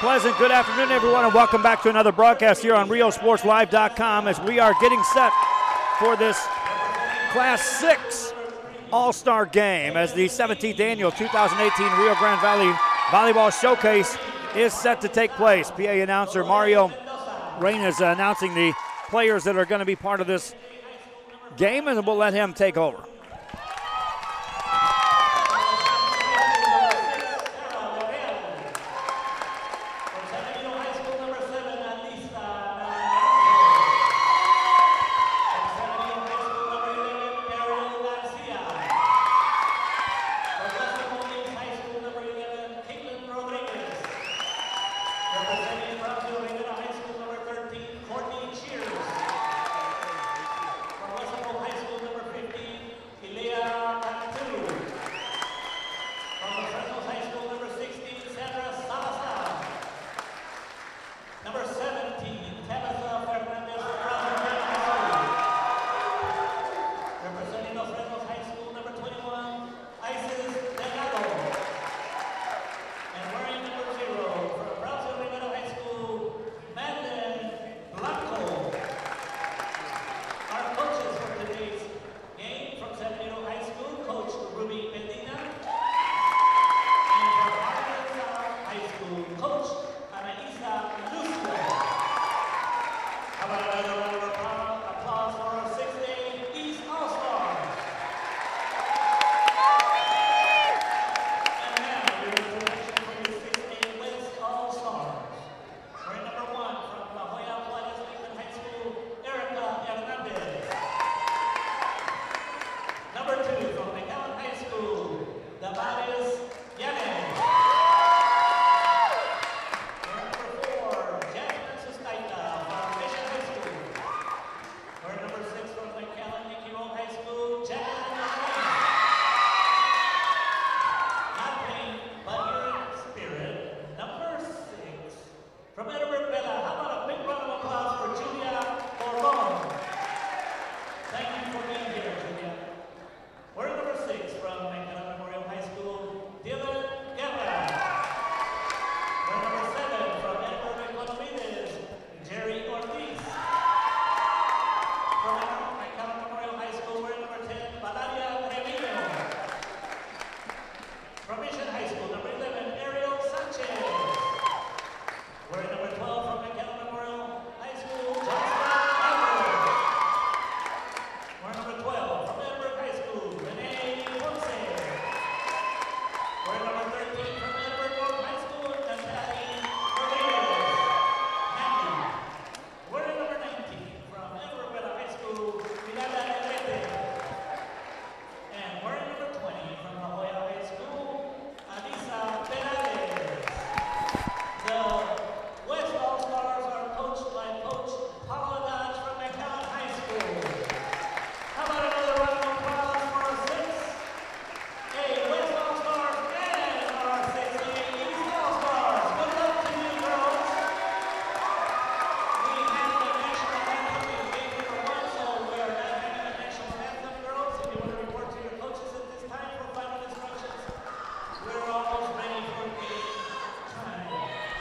Pleasant good afternoon, everyone, and welcome back to another broadcast here on RioSportsLive.com as we are getting set for this Class 6 All-Star Game as the 17th annual 2018 Rio Grande Valley Volleyball Showcase is set to take place. PA announcer Mario Rain is announcing the players that are going to be part of this game, and we'll let him take over.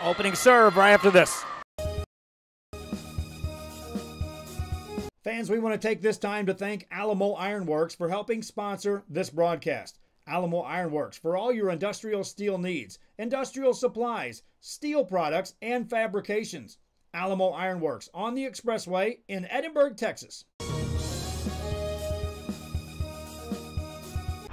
Opening serve right after this. Fans, we want to take this time to thank Alamo Ironworks for helping sponsor this broadcast. Alamo Ironworks for all your industrial steel needs, industrial supplies, steel products, and fabrications. Alamo Ironworks on the Expressway in Edinburgh, Texas.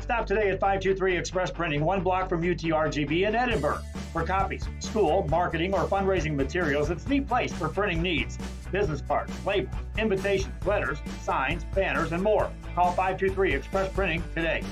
Stop today at 523 Express Printing, one block from UT RGV in Edinburgh. For copies, school, marketing, or fundraising materials, it's the place for printing needs. Business cards, labels, invitations, letters, signs, banners, and more. Call 523 Express Printing today.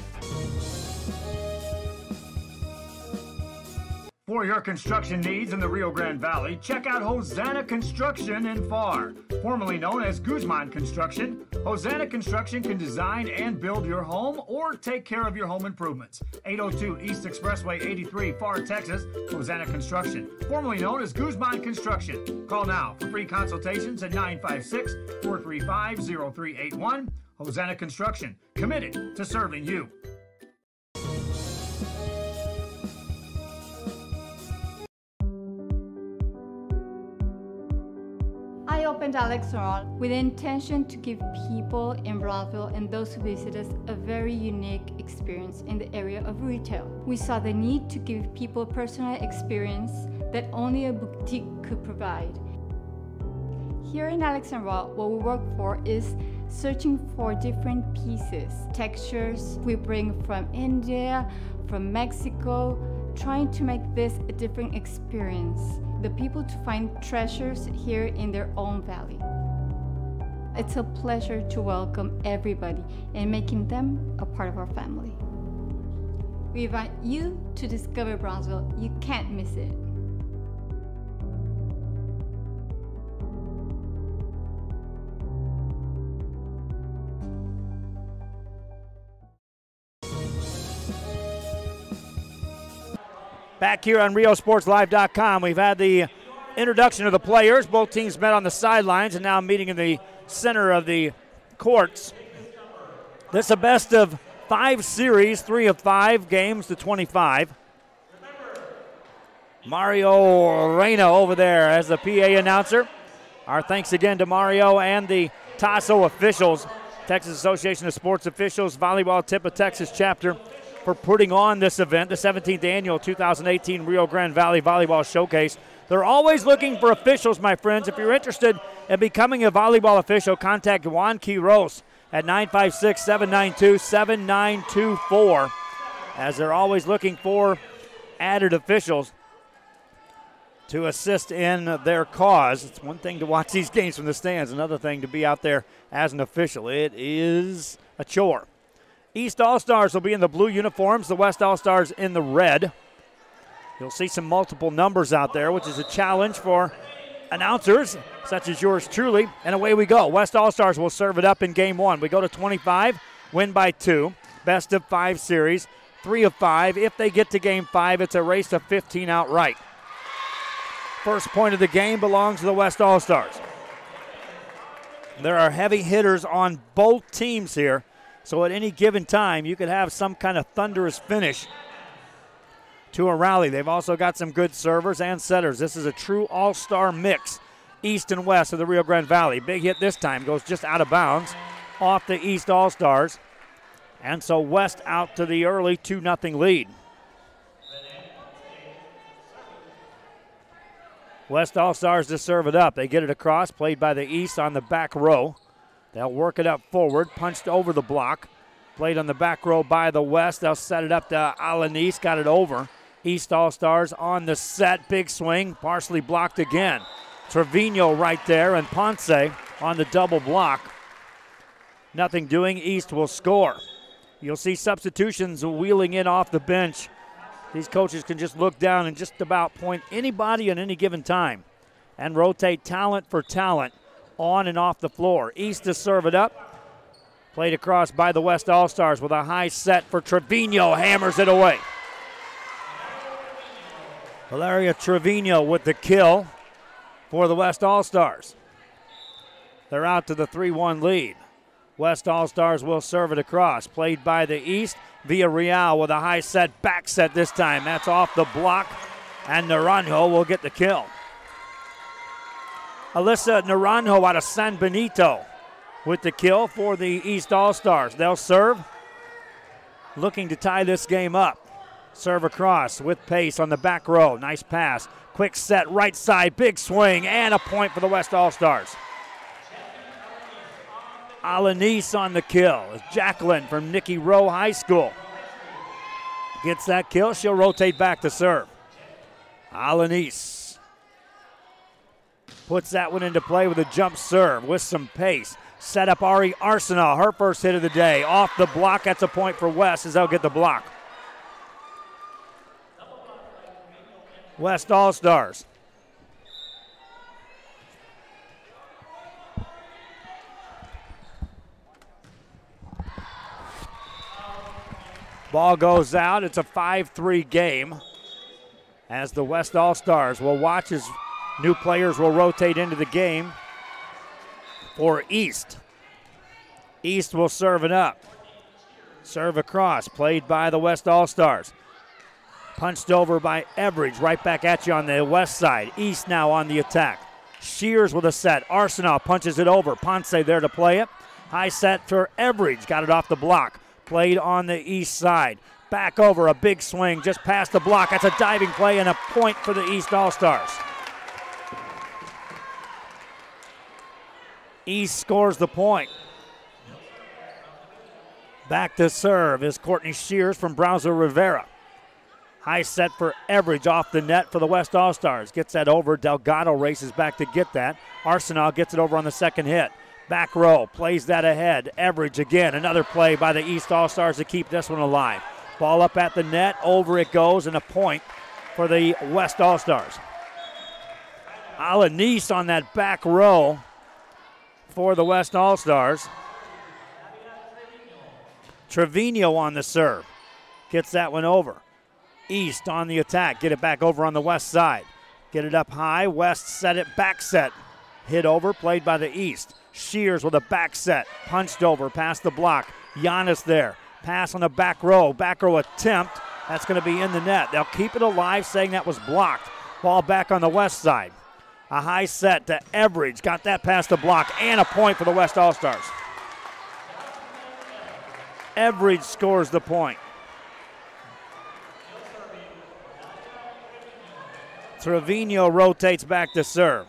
For your construction needs in the Rio Grande Valley, check out Hosanna Construction in Pharr. Formerly known as Guzman Construction, Hosanna Construction can design and build your home or take care of your home improvements. 802 East Expressway 83, Pharr, Texas, Hosanna Construction. Formerly known as Guzman Construction. Call now for free consultations at 956-435-0381. Hosanna Construction, committed to serving you. I opened Alexandra with the intention to give people in Brownsville and those who visit us a very unique experience in the area of retail. We saw the need to give people a personal experience that only a boutique could provide. Here in Alexandra, what we work for is searching for different pieces, textures we bring from India, from Mexico, trying to make this a different experience. The people to find treasures here in their own valley. It's a pleasure to welcome everybody and making them a part of our family. We invite you to discover Brownsville. You can't miss it. Back here on RioSportsLive.com, we've had the introduction of the players. Both teams met on the sidelines and now meeting in the center of the courts. This is a best of 5 series, 3 of 5 games to 25. Mario Reyna over there as the PA announcer. Our thanks again to Mario and the TASO officials, Texas Association of Sports Officials, Volleyball Tip of Texas chapter, for putting on this event, the 17th annual 2018 Rio Grande Valley Volleyball Showcase. They're always looking for officials, my friends. If you're interested in becoming a volleyball official, contact Juan Quiros at 956-792-7924, as they're always looking for added officials to assist in their cause. It's one thing to watch these games from the stands, another thing to be out there as an official. It is a chore. East All-Stars will be in the blue uniforms, the West All-Stars in the red. You'll see some multiple numbers out there, which is a challenge for announcers such as yours truly. And away we go. West All-Stars will serve it up in game 1. We go to 25, win by 2, best of 5 series, 3 of 5. If they get to game 5, it's a race to 15 outright. First point of the game belongs to the West All-Stars. There are heavy hitters on both teams here. So at any given time, you could have some kind of thunderous finish to a rally. They've also got some good servers and setters. This is a true all-star mix, east and west of the Rio Grande Valley. Big hit this time, goes just out of bounds off the East All-Stars. And so West out to the early 2-0 lead. West All-Stars to serve it up. They get it across, played by the East on the back row. They'll work it up forward, punched over the block. Played on the back row by the West. They'll set it up to Alanis, got it over. East All-Stars on the set, big swing, partially blocked again. Trevino right there, and Ponce on the double block. Nothing doing, East will score. You'll see substitutions wheeling in off the bench. These coaches can just look down and just about point anybody at any given time and rotate talent for talent on and off the floor. East to serve it up. Played across by the West All-Stars with a high set for Trevino. Hammers it away. Valeria Trevino with the kill for the West All-Stars. They're out to the 3-1 lead. West All-Stars will serve it across. Played by the East. Villarreal with a high set, back set this time. That's off the block, and Naranjo will get the kill. Alyssa Naranjo out of San Benito with the kill for the East All-Stars. They'll serve, looking to tie this game up. Serve across with pace on the back row. Nice pass. Quick set, right side, big swing, and a point for the West All-Stars. Alanis on the kill. Jacqueline from Nicky Rowe High School gets that kill. She'll rotate back to serve. Alanis puts that one into play with a jump serve with some pace. Set up Ari Arsenal, her first hit of the day. Off the block, that's a point for West as they'll get the block. West All-Stars. Ball goes out. It's a 5-3 game as the West All-Stars will watch as new players will rotate into the game for East. East will serve it up. Serve across, played by the West All-Stars. Punched over by Everidge, right back at you on the west side. East now on the attack. Shears with a set. Arsenal punches it over. Ponce there to play it. High set for Everidge. Got it off the block. Played on the east side. Back over, a big swing just past the block. That's a diving play and a point for the East All-Stars. East scores the point. Back to serve is Courtney Shears from Browser Rivera. High set for Everidge off the net for the West All-Stars. Gets that over. Delgado races back to get that. Arsenal gets it over on the second hit. Back row, plays that ahead. Everidge again. Another play by the East All-Stars to keep this one alive. Ball up at the net. Over it goes, and a point for the West All-Stars. Alanis on that back row for the West All-Stars. Trevino on the serve. Gets that one over. East on the attack. Get it back over on the west side. Get it up high. West set it. Back set. Hit over. Played by the East. Shears with a back set. Punched over. Past the block. Giannis there. Pass on the back row. Back row attempt. That's going to be in the net. They'll keep it alive, saying that was blocked. Ball back on the west side. A high set to Everidge. Got that past the block. And a point for the West All-Stars. Everidge scores the point. Trevino rotates back to serve.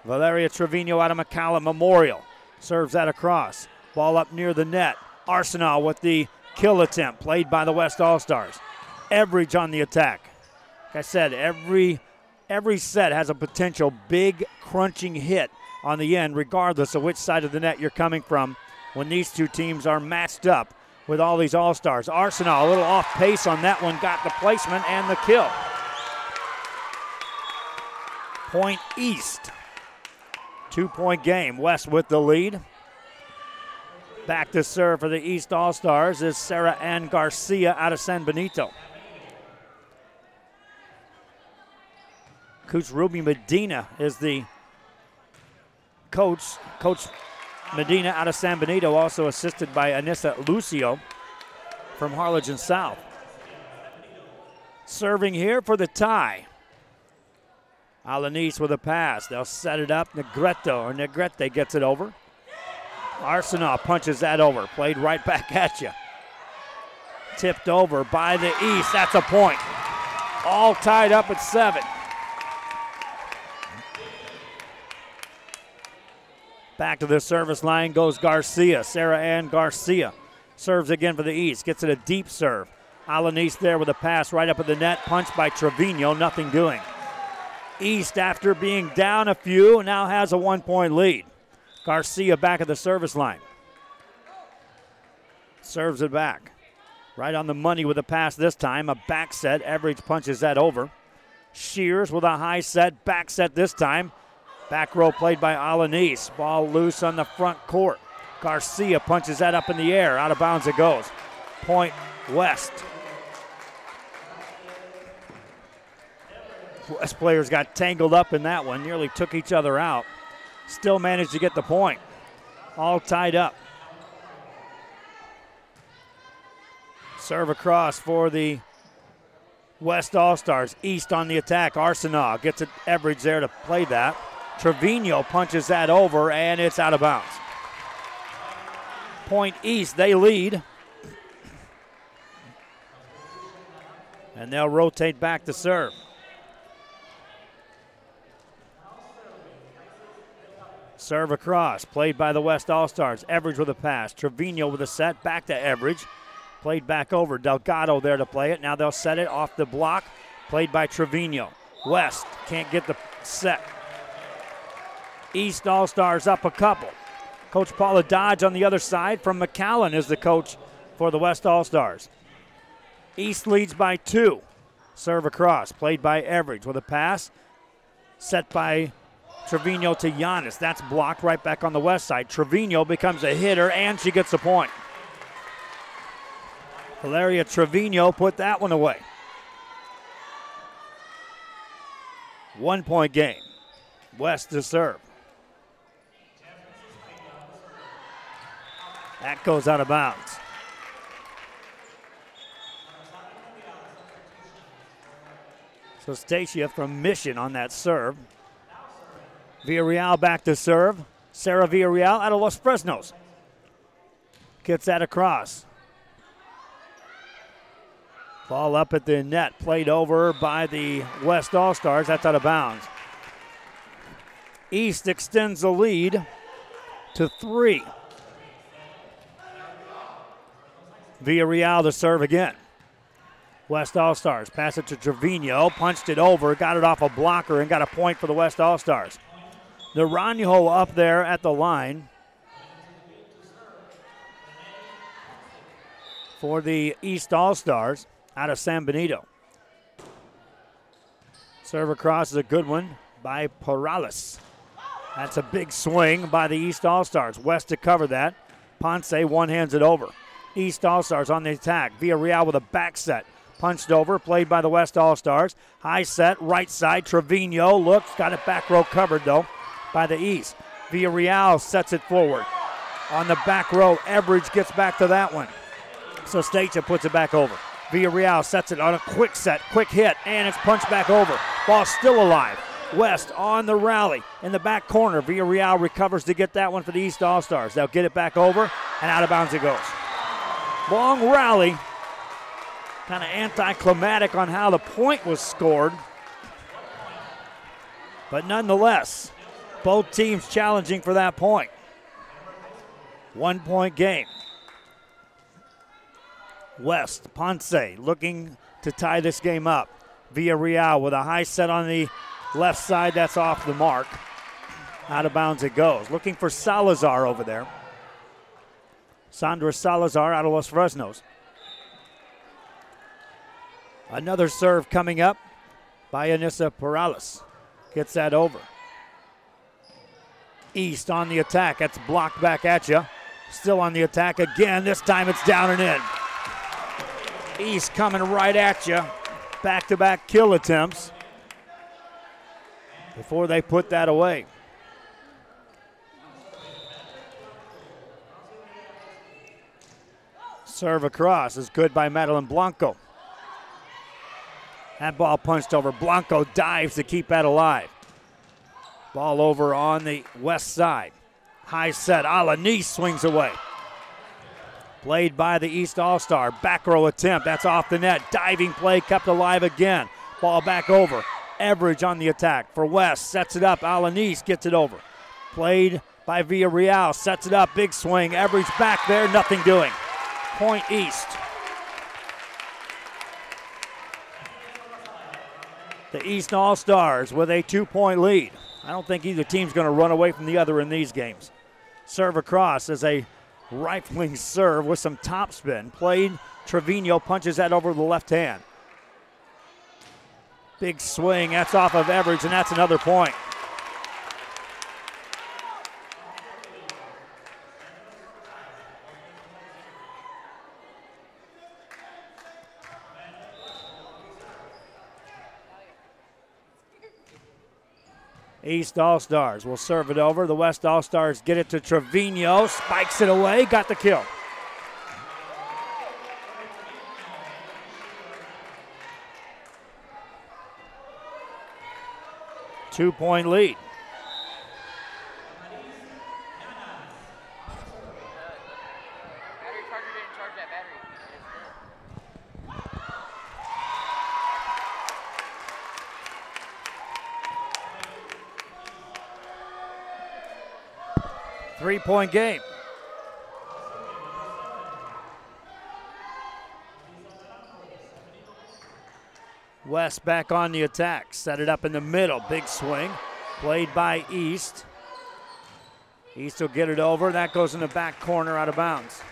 Valeria Trevino out of McCallum Memorial. Serves that across. Ball up near the net. Arsenal with the kill attempt. Played by the West All-Stars. Everidge on the attack. Like I said, every set has a potential big crunching hit on the end, regardless of which side of the net you're coming from when these two teams are matched up with all these All-Stars. Arsenal a little off pace on that one. Got the placement and the kill. Point East. 2-point game. West with the lead. Back to serve for the East All-Stars is Sarah Ann Garcia out of San Benito. Coach Ruby Medina is the coach. Coach Medina out of San Benito, also assisted by Anissa Lucio from Harlingen South. Serving here for the tie. Alanis with a pass. They'll set it up. Negrete gets it over. Arsenal punches that over. Played right back at you. Tipped over by the East. That's a point. All tied up at 7. Back to the service line goes Garcia. Sarah Ann Garcia serves again for the East. Gets it a deep serve. Alanis there with a pass right up at the net. Punched by Trevino. Nothing doing. East, after being down a few, now has a 1-point lead. Garcia back at the service line. Serves it back. Right on the money with a pass this time. A back set. Everidge punches that over. Shears with a high set. Back set this time. Back row played by Alanis. Ball loose on the front court. Garcia punches that up in the air. Out of bounds it goes. Point West. West players got tangled up in that one. Nearly took each other out. Still managed to get the point. All tied up. Serve across for the West All-Stars. East on the attack. Arsenal gets it. Everidge there to play that. Trevino punches that over, and it's out of bounds. Point East, they lead. And they'll rotate back to serve. Serve across, played by the West All-Stars. Everidge with a pass. Trevino with a set, back to Everidge. Played back over. Delgado there to play it. Now they'll set it off the block. Played by Trevino. West can't get the set. East All-Stars up a couple. Coach Paula Dodge on the other side from McAllen is the coach for the West All-Stars. East leads by 2. Serve across, played by Everidge with a pass. Set by Trevino to Giannis. That's blocked right back on the west side. Trevino becomes a hitter, and she gets the point. Valeria Trevino put that one away. 1-point game. West to serve. That goes out of bounds. So Stacia from Mission on that serve. Villarreal back to serve. Sarah Villarreal out of Los Fresnos. Gets that across. Ball up at the net, played over by the West All-Stars. That's out of bounds. East extends the lead to 3. Villarreal to serve again. West All-Stars pass it to Trevino, punched it over, got it off a blocker, and got a point for the West All-Stars. Naranjo up there at the line for the East All-Stars out of San Benito. Serve across is a good one by Perales. That's a big swing by the East All-Stars. West to cover that. Ponce one-hands it over. East All-Stars on the attack. Villarreal with a back set. Punched over, played by the West All-Stars. High set, right side. Trevino looks, got it back row covered though by the East. Villarreal sets it forward. On the back row, Everidge gets back to that one. So Stacia puts it back over. Villarreal sets it on a quick set, quick hit, and it's punched back over. Ball still alive. West on the rally in the back corner. Villarreal recovers to get that one for the East All-Stars. They'll get it back over, and out of bounds it goes. Long rally. Kind of anticlimactic on how the point was scored. But nonetheless, both teams challenging for that point. 1 point game. West, Ponce looking to tie this game up. Villarreal with a high set on the left side. That's off the mark. Out of bounds it goes. Looking for Salazar over there. Sandra Salazar out of Los Fresnos. Another serve coming up by Anissa Perales. Gets that over. East on the attack. That's blocked back at you. Still on the attack again. This time it's down and in. East coming right at you. Back-to-back kill attempts before they put that away. Serve across is good by Madeline Blanco. That ball punched over. Blanco dives to keep that alive. Ball over on the west side. High set. Alanis swings away. Played by the East All-Star. Back row attempt. That's off the net. Diving play kept alive again. Ball back over. Everidge on the attack for West. Sets it up. Alanis gets it over. Played by Villarreal. Sets it up. Big swing. Everidge back there. Nothing doing. Point East. The East All-Stars with a 2-point lead. I don't think either team's going to run away from the other in these games. Serve across as a rifling serve with some topspin. Played. Trevino punches that over the left hand. Big swing. That's off of Everidge, and that's another point. East All-Stars will serve it over. The West All-Stars get it to Trevino. Spikes it away. Got the kill. Two-point lead. Battery charger didn't charge that battery. 3-point game. West back on the attack. Set it up in the middle. Big swing. Played by East. East will get it over. That goes in the back corner out of bounds.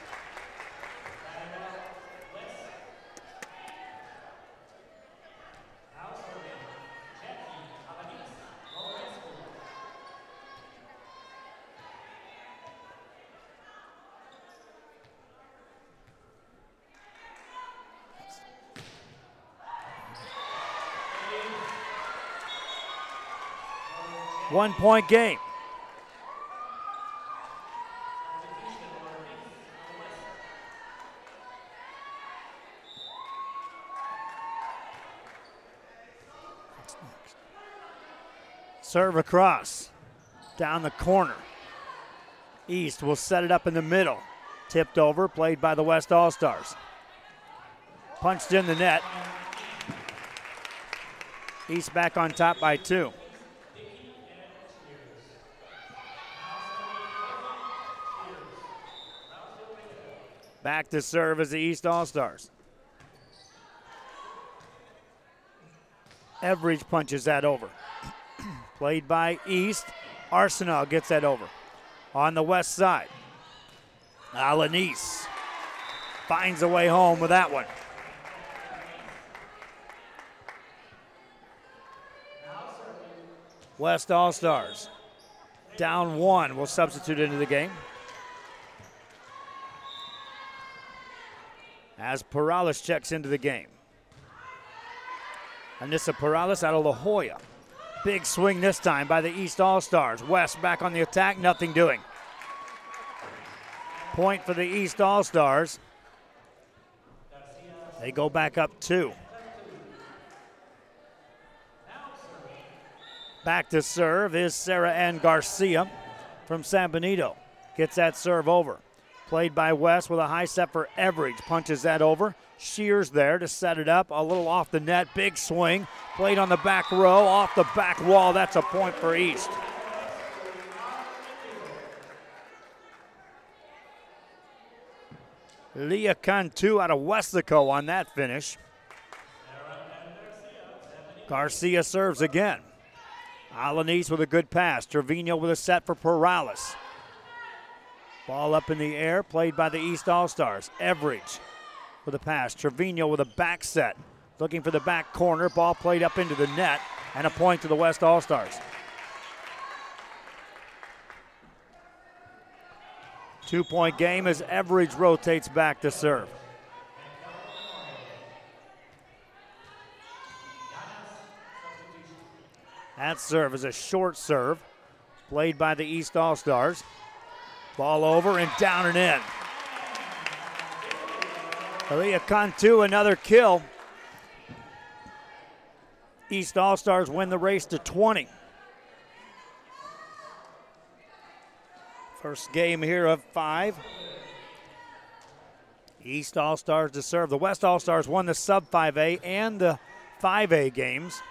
One-point game. Serve across. down the corner. East will set it up in the middle. Tipped over, played by the West All-Stars. Punched in the net. East back on top by 2. Back to serve as the East All-Stars. Everidge punches that over. Played by East. Arsenal gets that over. On the west side, Alanis finds a way home with that one. West All-Stars down 1 will substitute into the game. As Perales checks into the game. Anissa Perales out of La Jolla. Big swing this time by the East All-Stars. West back on the attack, nothing doing. Point for the East All-Stars. They go back up 2. Back to serve is Sarah Ann Garcia from San Benito. Gets that serve over. Played by West with a high set for Everidge. Punches that over. Shears there to set it up. A little off the net. Big swing. Played on the back row. Off the back wall. That's a point for East. Leah Cantu out of Westico on that finish. Garcia serves again. Alanis with a good pass. Trevino with a set for Perales. Ball up in the air, played by the East All-Stars. Everidge with a pass. Trevino with a back set. Looking for the back corner. Ball played up into the net, and a point to the West All-Stars. 2-point game as Everidge rotates back to serve. That serve is a short serve, played by the East All-Stars. Ball over and down and in. Leah Cantu, another kill. East All-Stars win the race to 20. First game here of 5. East All-Stars to serve. The West All-Stars won the sub 5A and the 5A games.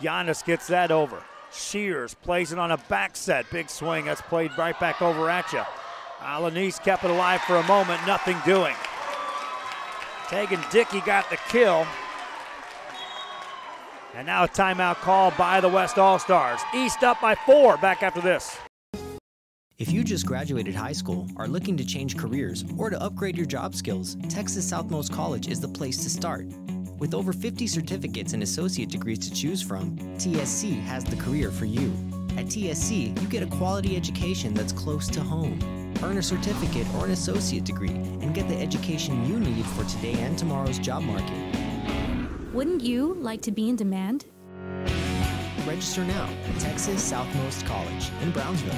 Giannis gets that over. Shears plays it on a back set. Big swing. That's played right back over at you. Alanis kept it alive for a moment. Nothing doing. Tegan Dickey got the kill. And now a timeout call by the West All-Stars. East up by 4. Back after this. If you just graduated high school, are looking to change careers, or to upgrade your job skills, Texas Southmost College is the place to start. With over 50 certificates and associate degrees to choose from, TSC has the career for you. At TSC, you get a quality education that's close to home. Earn a certificate or an associate degree and get the education you need for today and tomorrow's job market. Wouldn't you like to be in demand? Register now at Texas Southmost College in Brownsville.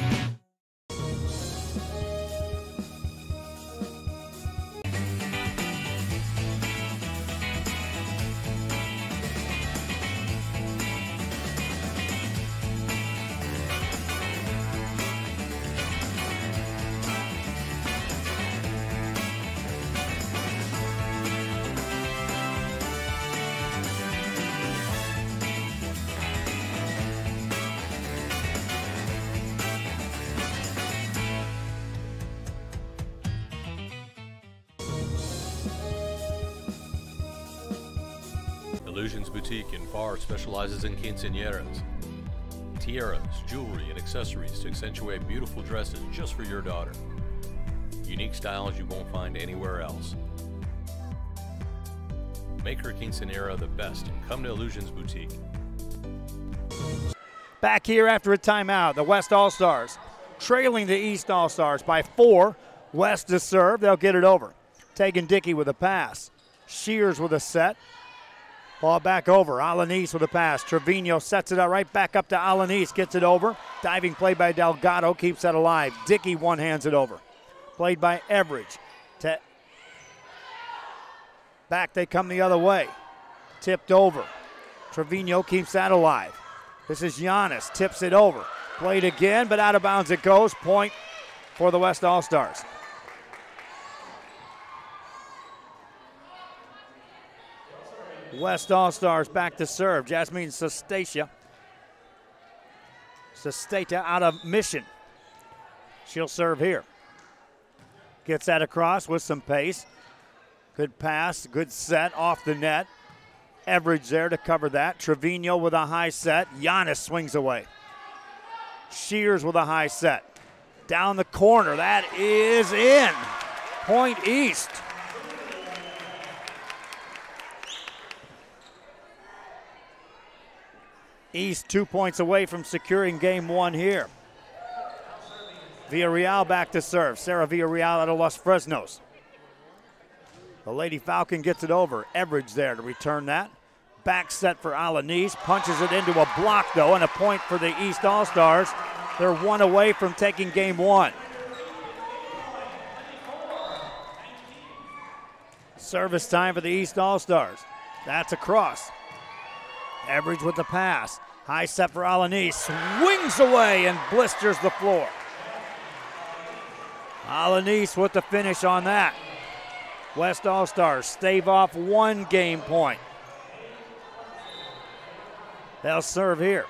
Illusions Boutique in Far specializes in quinceañeras, tiaras, jewelry, and accessories to accentuate beautiful dresses just for your daughter. Unique styles you won't find anywhere else. Make her quinceañera the best and come to Illusions Boutique. Back here after a timeout, the West All-Stars trailing the East All-Stars by 4. West to serve, they'll get it over. Tegan Dickey with a pass. Shears with a set. Ball back over. Alanis with a pass. Trevino sets it out right back up to Alanis. Gets it over. Diving play by Delgado keeps that alive. Dickey one-hands it over. Played by Everidge. Back they come the other way. Tipped over. Trevino keeps that alive. This is Giannis, tips it over. Played again, but out of bounds it goes. Point for the West All-Stars. West All-Stars back to serve. Jasmine Sesteta out of Mission. She'll serve here. Gets that across with some pace. Good pass, good set off the net. Everidge there to cover that. Trevino with a high set. Giannis swings away. Shears with a high set. Down the corner, that is in. Point East. East 2 points away from securing game one here. Villarreal back to serve. Sarah Villarreal out of Los Fresnos. The Lady Falcon gets it over. Everidge there to return that. Back set for Alanis. Punches it into a block, though, and a point for the East All-Stars. They're one away from taking game one. Service time for the East All-Stars. That's a cross. Everidge with the pass. High set for Alanis. Swings away and blisters the floor. Alanis with the finish on that. West All-Stars stave off one game point. They'll serve here.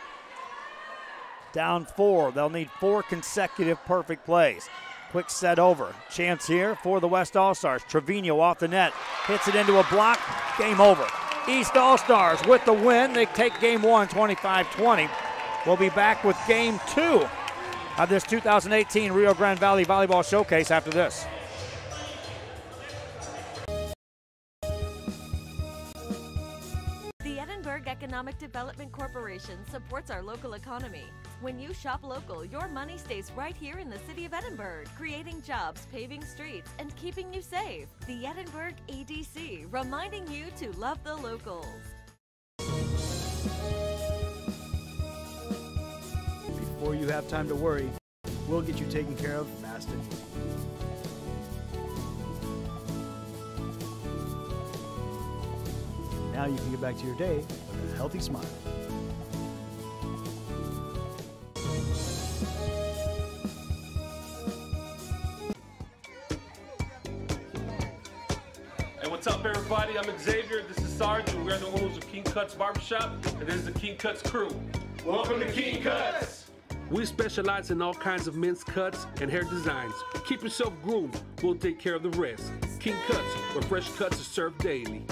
Down 4. They'll need 4 consecutive perfect plays. Quick set over. Chance here for the West All-Stars. Trevino off the net. Hits it into a block. Game over. East All-Stars with the win. They take game one, 25-20. We'll be back with game 2 of this 2018 Rio Grande Valley Volleyball Showcase after this. The Edinburgh Economic Development Corporation supports our local economy. When you shop local, your money stays right here in the city of Edinburgh, creating jobs, paving streets, and keeping you safe. The Edinburgh EDC, reminding you to love the locals. Before you have time to worry, we'll get you taken care of fast and easy. Now you can get back to your day with a healthy smile. Hey, what's up, everybody? I'm Xavier. This is Sarge, and we're the owners of King Cuts Barbershop, and this is the King Cuts crew. Welcome to King Cuts. We specialize in all kinds of men's cuts and hair designs. Keep yourself groomed. We'll take care of the rest. King Cuts, where fresh cuts are served daily.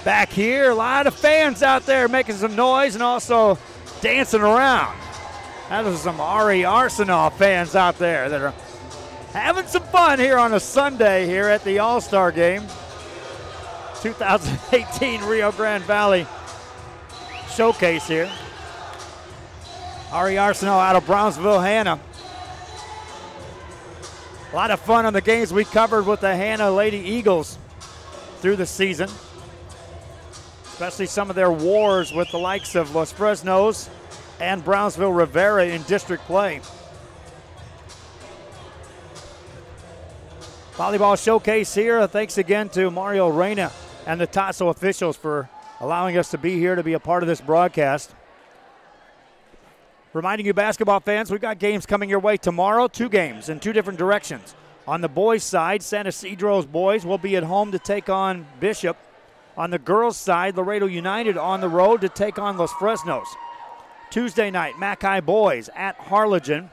Back here, a lot of fans out there making some noise and also dancing around. That is some Ari Arsenal fans out there that are having some fun here on a Sunday here at the All-Star Game. 2018 Rio Grande Valley Showcase here. Ari Arsenal out of Brownsville, Hannah. A lot of fun on the games we covered with the Hannah Lady Eagles through the season. Especially some of their wars with the likes of Los Fresnos and Brownsville Rivera in district play. Volleyball Showcase here. Thanks again to Mario Reyna and the Tasso officials for allowing us to be here to be a part of this broadcast. Reminding you basketball fans, we've got games coming your way tomorrow, 2 games in 2 different directions. On the boys' side, San Isidro's boys will be at home to take on Bishop. On the girls' side, Laredo United on the road to take on Los Fresnos. Tuesday night, Mackay boys at Harlingen.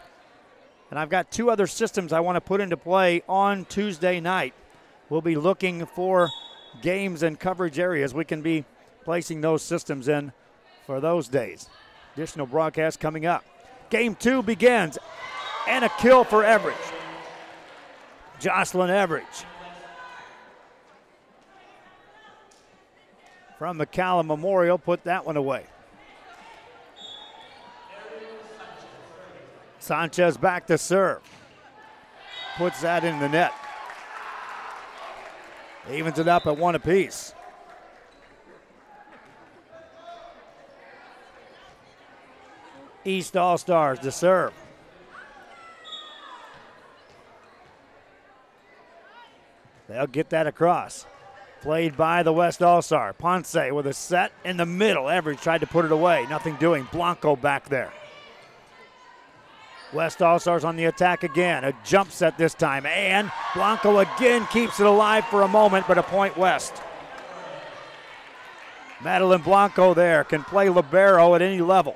And I've got 2 other systems I want to put into play on Tuesday night. We'll be looking for games and coverage areas. We can be placing those systems in for those days. Additional broadcast coming up. Game 2 begins, and a kill for Everidge. Jocelyn Everidge. From McCallum Memorial, put that one away. Sanchez back to serve. Puts that in the net. Evens it up at 1 apiece. East All-Stars to serve. They'll get that across. Played by the West All-Star. Ponce with a set in the middle. Everidge tried to put it away. Nothing doing. Blanco back there. West All-Stars on the attack again. A jump set this time. And Blanco again keeps it alive for a moment, but a point West. Madeline Blanco there can play libero at any level.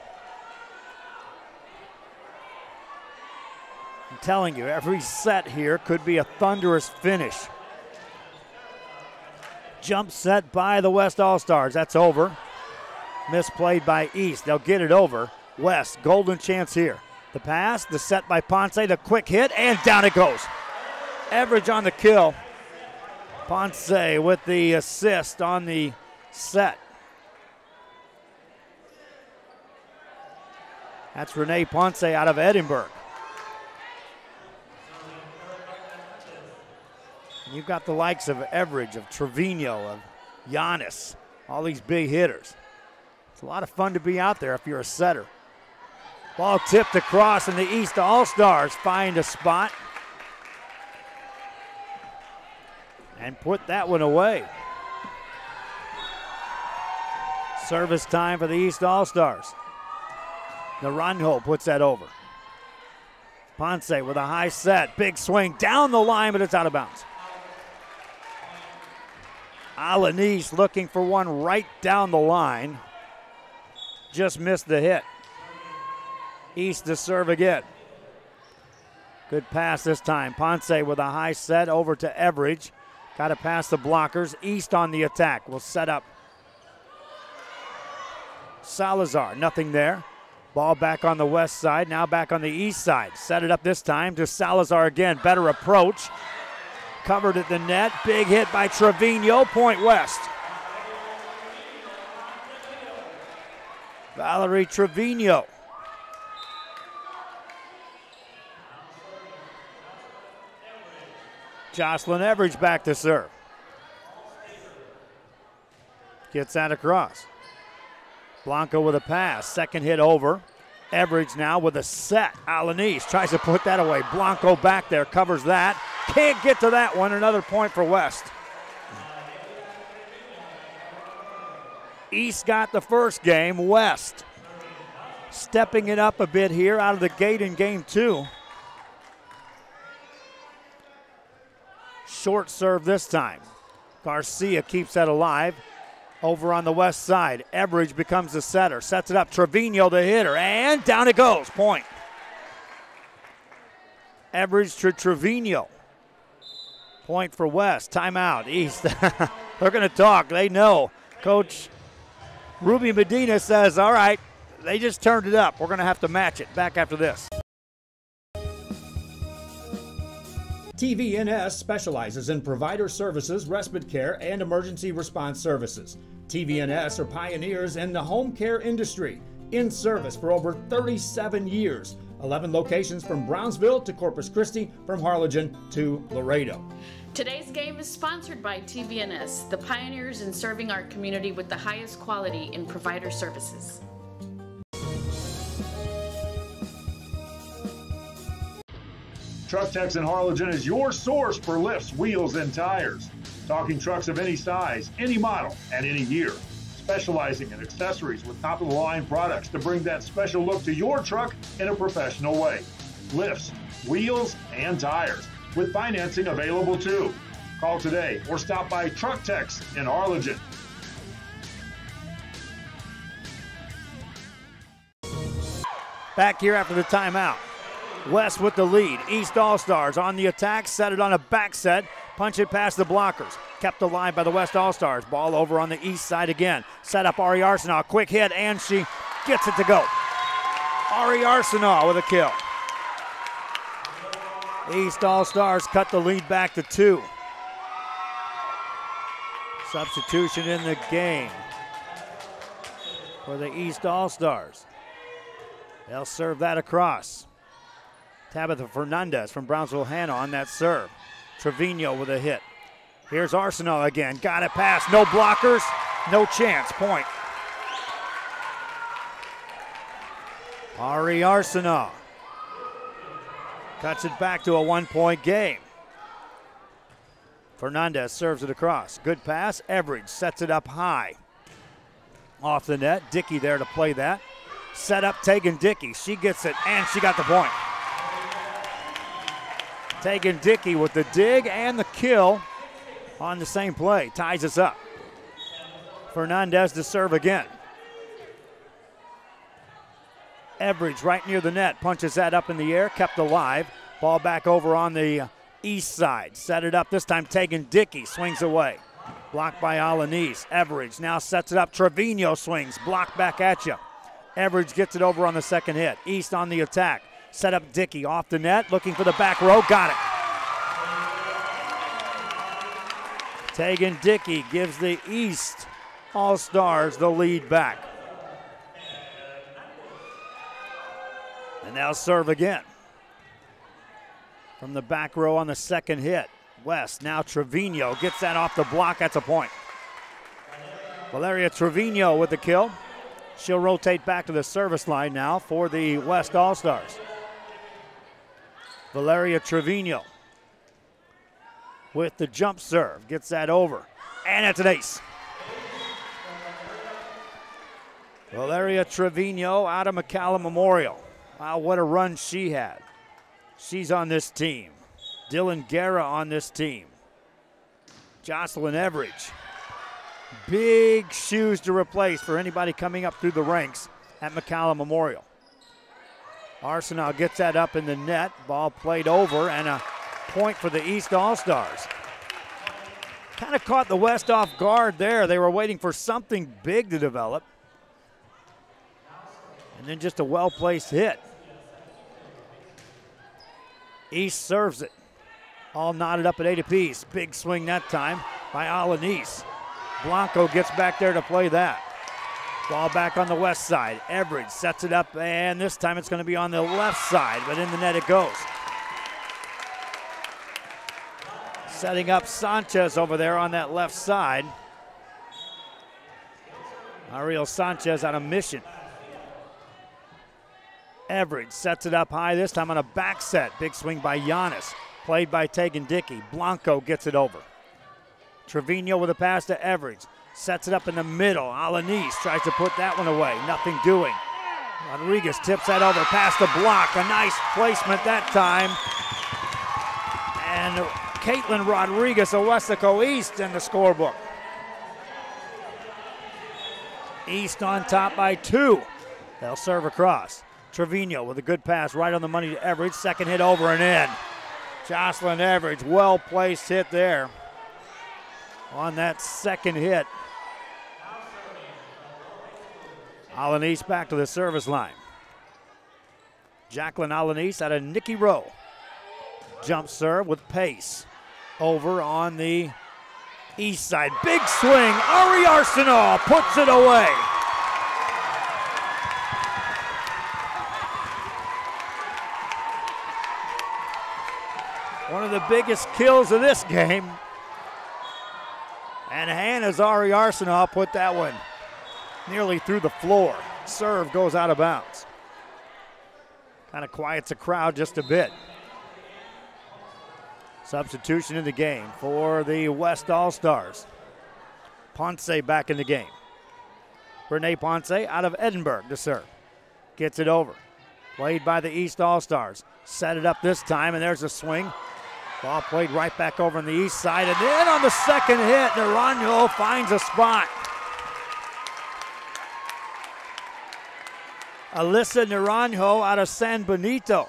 I'm telling you, every set here could be a thunderous finish. Jump set by the West All-Stars. That's over. Misplayed by East. They'll get it over. West, golden chance here. The pass, the set by Ponce, the quick hit, and down it goes. Everidge on the kill. Ponce with the assist on the set. That's Renee Ponce out of Edinburgh. You've got the likes of Everidge, of Trevino, of Giannis, all these big hitters. It's a lot of fun to be out there if you're a setter. Ball tipped across, and the East All-Stars find a spot and put that one away. Service time for the East All-Stars. Naranjo puts that over. Ponce with a high set, big swing down the line, but it's out of bounds. Alanis looking for one right down the line. Just missed the hit. East to serve again. Good pass this time. Ponce with a high set over to Everidge. Got to pass the blockers. East on the attack. Will set up Salazar. Nothing there. Ball back on the west side. Now back on the east side. Set it up this time to Salazar again. Better approach. Covered at the net. Big hit by Trevino. Point West. Valerie Trevino. Jocelyn Everidge back to serve. Gets that across. Blanco with a pass. Second hit over. Everidge now with a set. Alanis tries to put that away. Blanco back there, covers that. Can't get to that one. Another point for West. East got the first game. West stepping it up a bit here out of the gate in game two. Short serve this time. Garcia keeps that alive. Over on the west side, Everidge becomes the setter. Sets it up, Trevino the hitter, and down it goes. Point. Everidge to Trevino. Point for West. Timeout. East. They're going to talk. They know. Coach Ruby Medina says, all right, they just turned it up. We're going to have to match it. Back after this. TVNS specializes in provider services, respite care, and emergency response services. TVNS are pioneers in the home care industry, in service for over 37 years. 11 locations from Brownsville to Corpus Christi, from Harlingen to Laredo. Today's game is sponsored by TVNS, the pioneers in serving our community with the highest quality in provider services. Truck Techs in Harlingen is your source for lifts, wheels, and tires. Talking trucks of any size, any model, and any year. Specializing in accessories with top-of-the-line products to bring that special look to your truck in a professional way. Lifts, wheels, and tires, with financing available too. Call today or stop by Truck Techs in Harlingen. Back here after the timeout. West with the lead. East All-Stars on the attack. Set it on a back set. Punch it past the blockers. Kept alive by the West All-Stars. Ball over on the east side again. Set up Ari Arsenault. Quick hit, and she gets it to go. Ari Arsenault with a kill. East All-Stars cut the lead back to 2. Substitution in the game for the East All-Stars. They'll serve that across. Tabitha Fernandez from Brownsville Hannah on that serve. Trevino with a hit. Here's Arsenault again. Got it past. No blockers. No chance. Point. Ari Arsenault cuts it back to a 1-point game. Fernandez serves it across. Good pass. Everidge sets it up high. Off the net. Dickey there to play that. Set up Tegan Dickey. She gets it, and she got the point. Tegan Dickey with the dig and the kill on the same play. Ties us up. Fernandez to serve again. Everidge right near the net. Punches that up in the air. Kept alive. Ball back over on the east side. Set it up. This time Tegan Dickey swings away. Blocked by Alanis. Everidge now sets it up. Trevino swings. Blocked back at you. Everidge gets it over on the second hit. East on the attack. Set up Dickey off the net. Looking for the back row. Got it. Tegan Dickey gives the East All-Stars the lead back. And they'll serve again. From the back row on the second hit. West, now Trevino gets that off the block. That's a point. Valeria Trevino with the kill. She'll rotate back to the service line now for the West All-Stars. Valeria Trevino with the jump serve. Gets that over. And it's an ace. Valeria Trevino out of McCallum Memorial. Wow, what a run she had. She's on this team. Dylan Guerra on this team. Jocelyn Everidge. Big shoes to replace for anybody coming up through the ranks at McCallum Memorial. Arsenal gets that up in the net. Ball played over and a point for the East All-Stars. Kind of caught the West off guard there. They were waiting for something big to develop. And then just a well-placed hit. East serves it. All knotted up at 8 apiece. Big swing that time by Alanis. Blanco gets back there to play that. Ball back on the west side. Everidge sets it up, and this time it's going to be on the left side, but in the net it goes. Setting up Sanchez over there on that left side. Ariel Sanchez on a mission. Everidge sets it up high, this time on a back set. Big swing by Giannis. Played by Tegan Dickey. Blanco gets it over. Trevino with a pass to Everidge. Sets it up in the middle. Alanis tries to put that one away. Nothing doing. Rodriguez tips that over past the block. A nice placement that time. And Caitlin Rodriguez of Westaco East in the scorebook. East on top by 2. They'll serve across. Trevino with a good pass right on the money to Everidge. Second hit over and in. Jocelyn Everidge, well-placed hit there on that second hit. Alanis back to the service line. Jacqueline Alanis out of Nicky Rowe. Jump serve with pace. Over on the east side. Big swing. Ari Arsenal puts it away. One of the biggest kills of this game. And Hannah's Ari Arsenal put that one nearly through the floor. Serve goes out of bounds. Kind of quiets the crowd just a bit. Substitution in the game for the West All-Stars. Ponce back in the game. Renee Ponce out of Edinburgh to serve. Gets it over. Played by the East All-Stars. Set it up this time, and there's a swing. Ball played right back over on the east side, and then on the second hit, Naranjo finds a spot. Alyssa Naranjo out of San Benito.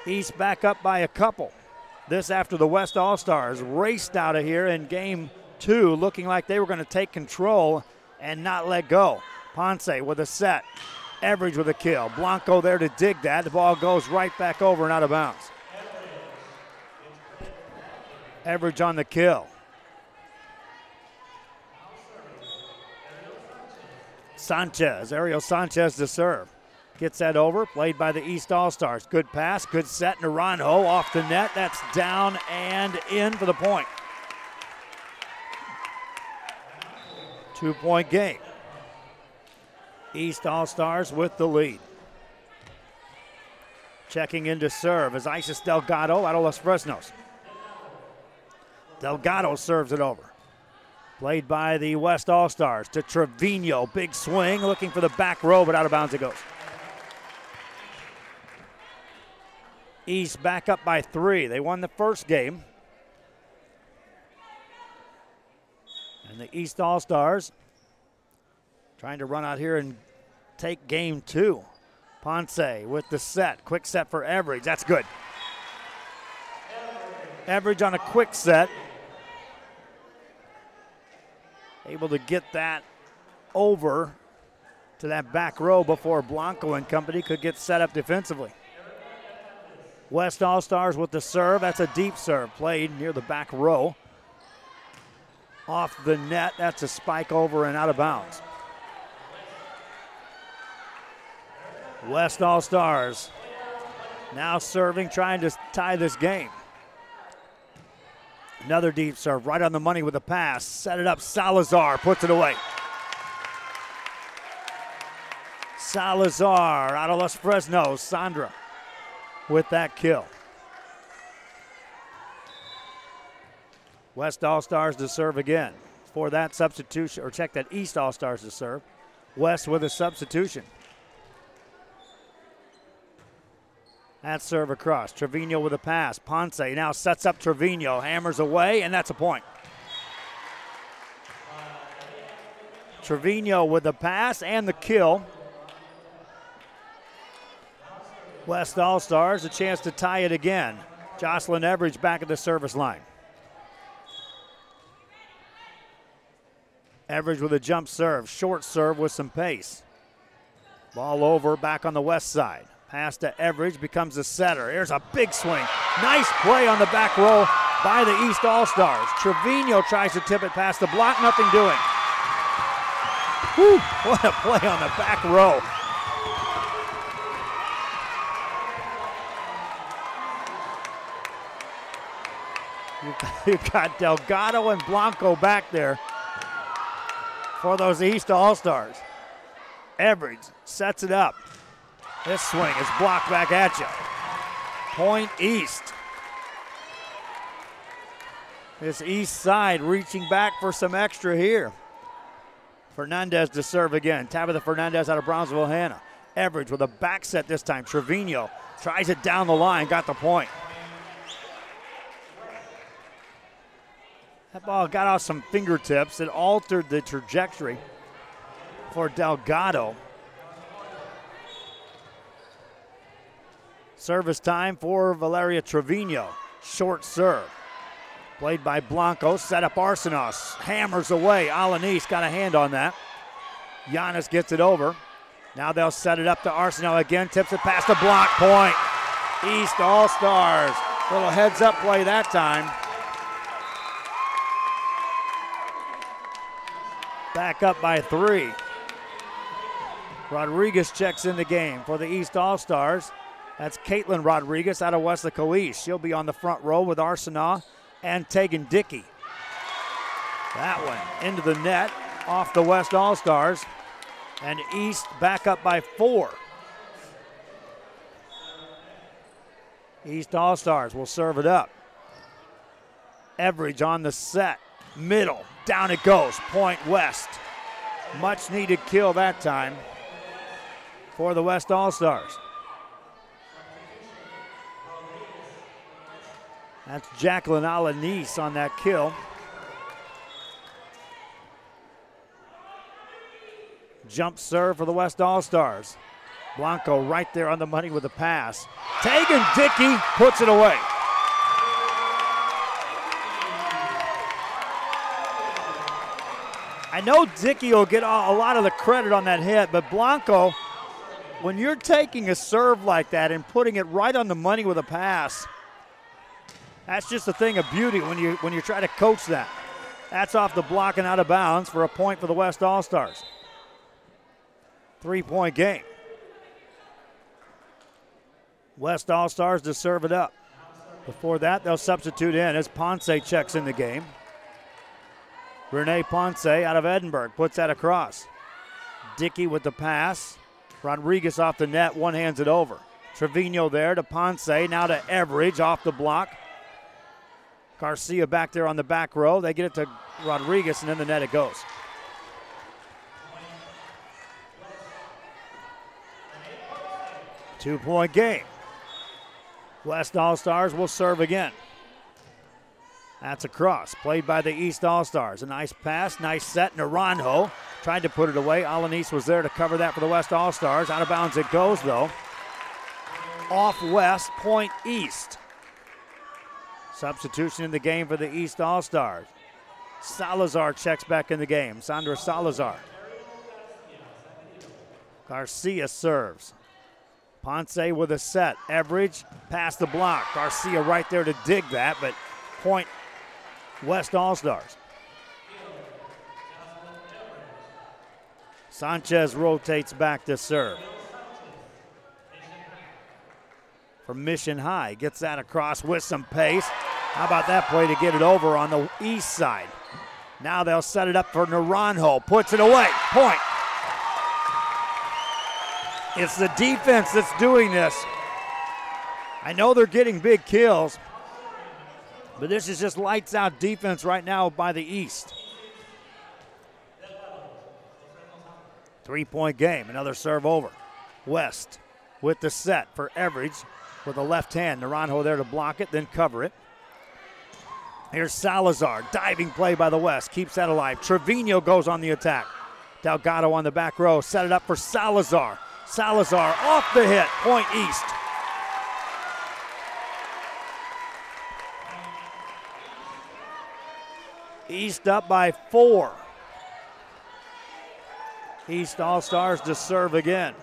East back up by a couple. This after the West All-Stars raced out of here in game 2, looking like they were going to take control and not let go. Ponce with a set. Everidge with a kill. Blanco there to dig that. The ball goes right back over and out of bounds. Everidge on the kill. Sanchez, Ariel Sanchez to serve. Gets that over, played by the East All-Stars. Good pass, good set. Naranjo off the net. That's down and in for the point. 2-point game. East All-Stars with the lead. Checking in to serve is Isis Delgado out of Los Fresnos. Delgado serves it over. Played by the West All-Stars to Trevino. Big swing, looking for the back row, but out of bounds it goes. East back up by 3. They won the first game. And the East All-Stars trying to run out here and take game 2. Ponce with the set. Quick set for Everidge. That's good. Everidge on a quick set. Able to get that over to that back row before Blanco and company could get set up defensively. West All-Stars with the serve. That's a deep serve. Played near the back row. Off the net. That's a spike over and out of bounds. West All-Stars now serving, trying to tie this game. Another deep serve, right on the money with a pass. Set it up, Salazar puts it away. Salazar out of Los Fresnos, Sandra with that kill. West All-Stars to serve again. For that substitution, or check that East All-Stars to serve. West with a substitution. That serve across. Trevino with a pass. Ponce now sets up Trevino. Hammers away, and that's a point. Trevino with the pass and the kill. West All-Stars a chance to tie it again. Jocelyn Everidge back at the service line. Everidge with a jump serve. Short serve with some pace. Ball over back on the west side. Pass to Everidge, becomes a setter. Here's a big swing. Nice play on the back row by the East All-Stars. Trevino tries to tip it past the block, nothing doing. Whew, what a play on the back row. You've got Delgado and Blanco back there for those East All-Stars. Everidge sets it up. This swing is blocked back at you. Point East. This East side reaching back for some extra here. Fernandez to serve again. Tabitha Fernandez out of Brownsville, Hannah. Everidge with a back set this time. Trevino tries it down the line, got the point. That ball got off some fingertips. It altered the trajectory for Delgado. Service time for Valeria Trevino. Short serve. Played by Blanco. Set up Arsenault. Hammers away. Alanis got a hand on that. Giannis gets it over. Now they'll set it up to Arsenault again. Tips it past the block. Point. East All-Stars. Little heads up play that time. Back up by 3. Rodriguez checks in the game for the East All-Stars. That's Caitlin Rodriguez out of Weslaco East. She'll be on the front row with Arsenault and Tegan Dickey. That one into the net off the West All-Stars. And East back up by 4. East All-Stars will serve it up. Everidge on the set. Middle. Down it goes. Point West. Much needed kill that time for the West All-Stars. That's Jacqueline Alanis on that kill. Jump serve for the West All-Stars. Blanco right there on the money with the pass. Tegan Dickey puts it away. I know Dickey will get a lot of the credit on that hit, but Blanco, when you're taking a serve like that and putting it right on the money with a pass, that's just a thing of beauty when you try to coach that. That's off the block and out of bounds for a point for the West All-Stars. 3-point game. West All-Stars to serve it up. Before that, they'll substitute in as Ponce checks in the game. Renee Ponce out of Edinburgh puts that across. Dickey with the pass. Rodriguez off the net, one hands it over. Trevino there to Ponce, now to Everidge off the block. Garcia back there on the back row. They get it to Rodriguez, and in the net it goes. Two-point game. West All-Stars will serve again. That's a cross, played by the East All-Stars. A nice pass, nice set. Naranjo tried to put it away. Alanis was there to cover that for the West All-Stars. Out of bounds it goes, though. Off West, point East. Substitution in the game for the East All-Stars. Salazar checks back in the game. Sandra Salazar. Garcia serves. Ponce with a set. Everidge past the block. Garcia right there to dig that, but point West All-Stars. Sanchez rotates back to serve. From Mission High, gets that across with some pace. How about that play to get it over on the east side? Now they'll set it up for Naranjo. Puts it away. Point. It's the defense that's doing this. I know they're getting big kills, but this is just lights out defense right now by the East. 3-point game, another serve over. West with the set for Everidge with a left hand. Naranjo there to block it, then cover it. Here's Salazar, diving play by the West, keeps that alive. Trevino goes on the attack. Delgado on the back row, set it up for Salazar. Salazar off the hit, point East. East up by 4. East All-Stars to serve again.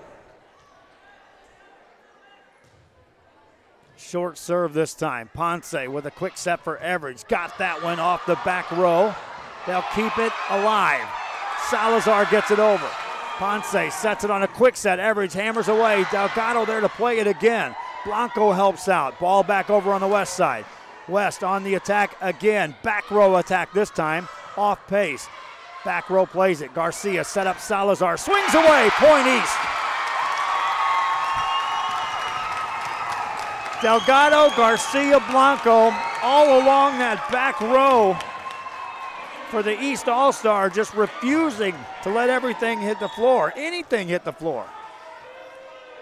Short serve this time. Ponce with a quick set for Everidge. Got that one off the back row. They'll keep it alive. Salazar gets it over. Ponce sets it on a quick set. Everidge hammers away. Delgado there to play it again. Blanco helps out. Ball back over on the west side. West on the attack again. Back row attack this time. Off pace. Back row plays it. Garcia set up Salazar. Swings away. Point East. Delgado, Garcia, Blanco all along that back row for the East All-Star, just refusing to let everything hit the floor, anything hit the floor.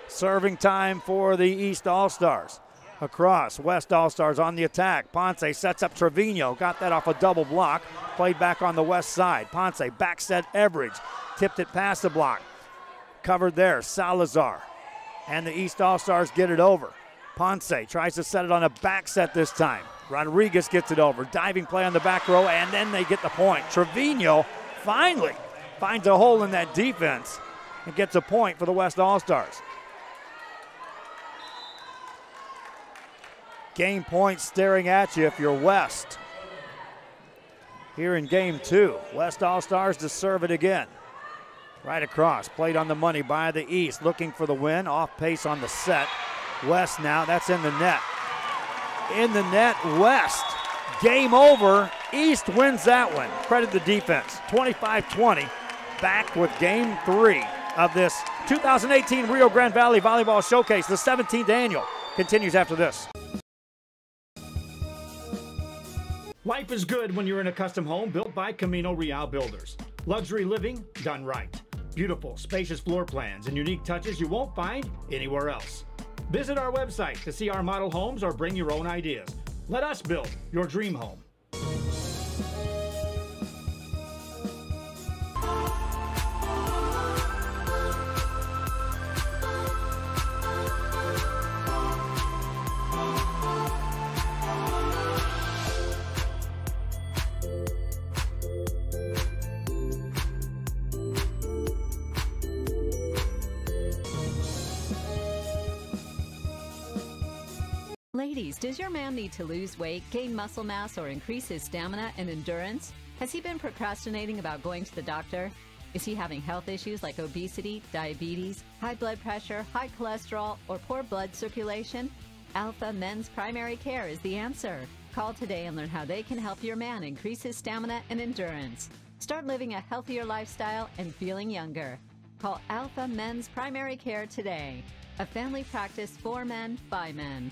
Serving time for the East All-Stars. Across, West All-Stars on the attack. Ponce sets up Trevino, got that off a double block, played back on the west side. Ponce back set Everidge, tipped it past the block. Covered there, Salazar. And the East All-Stars get it over. Ponce tries to set it on a back set this time. Rodriguez gets it over. Diving play on the back row, and then they get the point. Trevino finally finds a hole in that defense and gets a point for the West All-Stars. Game point staring at you if you're West. Here in game 2, West All-Stars to serve it again. Right across, played on the money by the East, looking for the win. Off pace on the set. West now, that's in the net. In the net, West. Game over. East wins that one. Credit the defense. 25-20. Back with game 3 of this 2018 Rio Grande Valley Volleyball Showcase. The 17th annual continues after this. Life is good when you're in a custom home built by Camino Real Builders. Luxury living done right. Beautiful, spacious floor plans and unique touches you won't find anywhere else. Visit our website to see our model homes or bring your own ideas. Let us build your dream home. Ladies, does your man need to lose weight, gain muscle mass, or increase his stamina and endurance? Has he been procrastinating about going to the doctor? Is he having health issues like obesity, diabetes, high blood pressure, high cholesterol, or poor blood circulation? Alpha Men's Primary Care is the answer. Call today and learn how they can help your man increase his stamina and endurance. Start living a healthier lifestyle and feeling younger. Call Alpha Men's Primary Care today. A family practice for men, by men.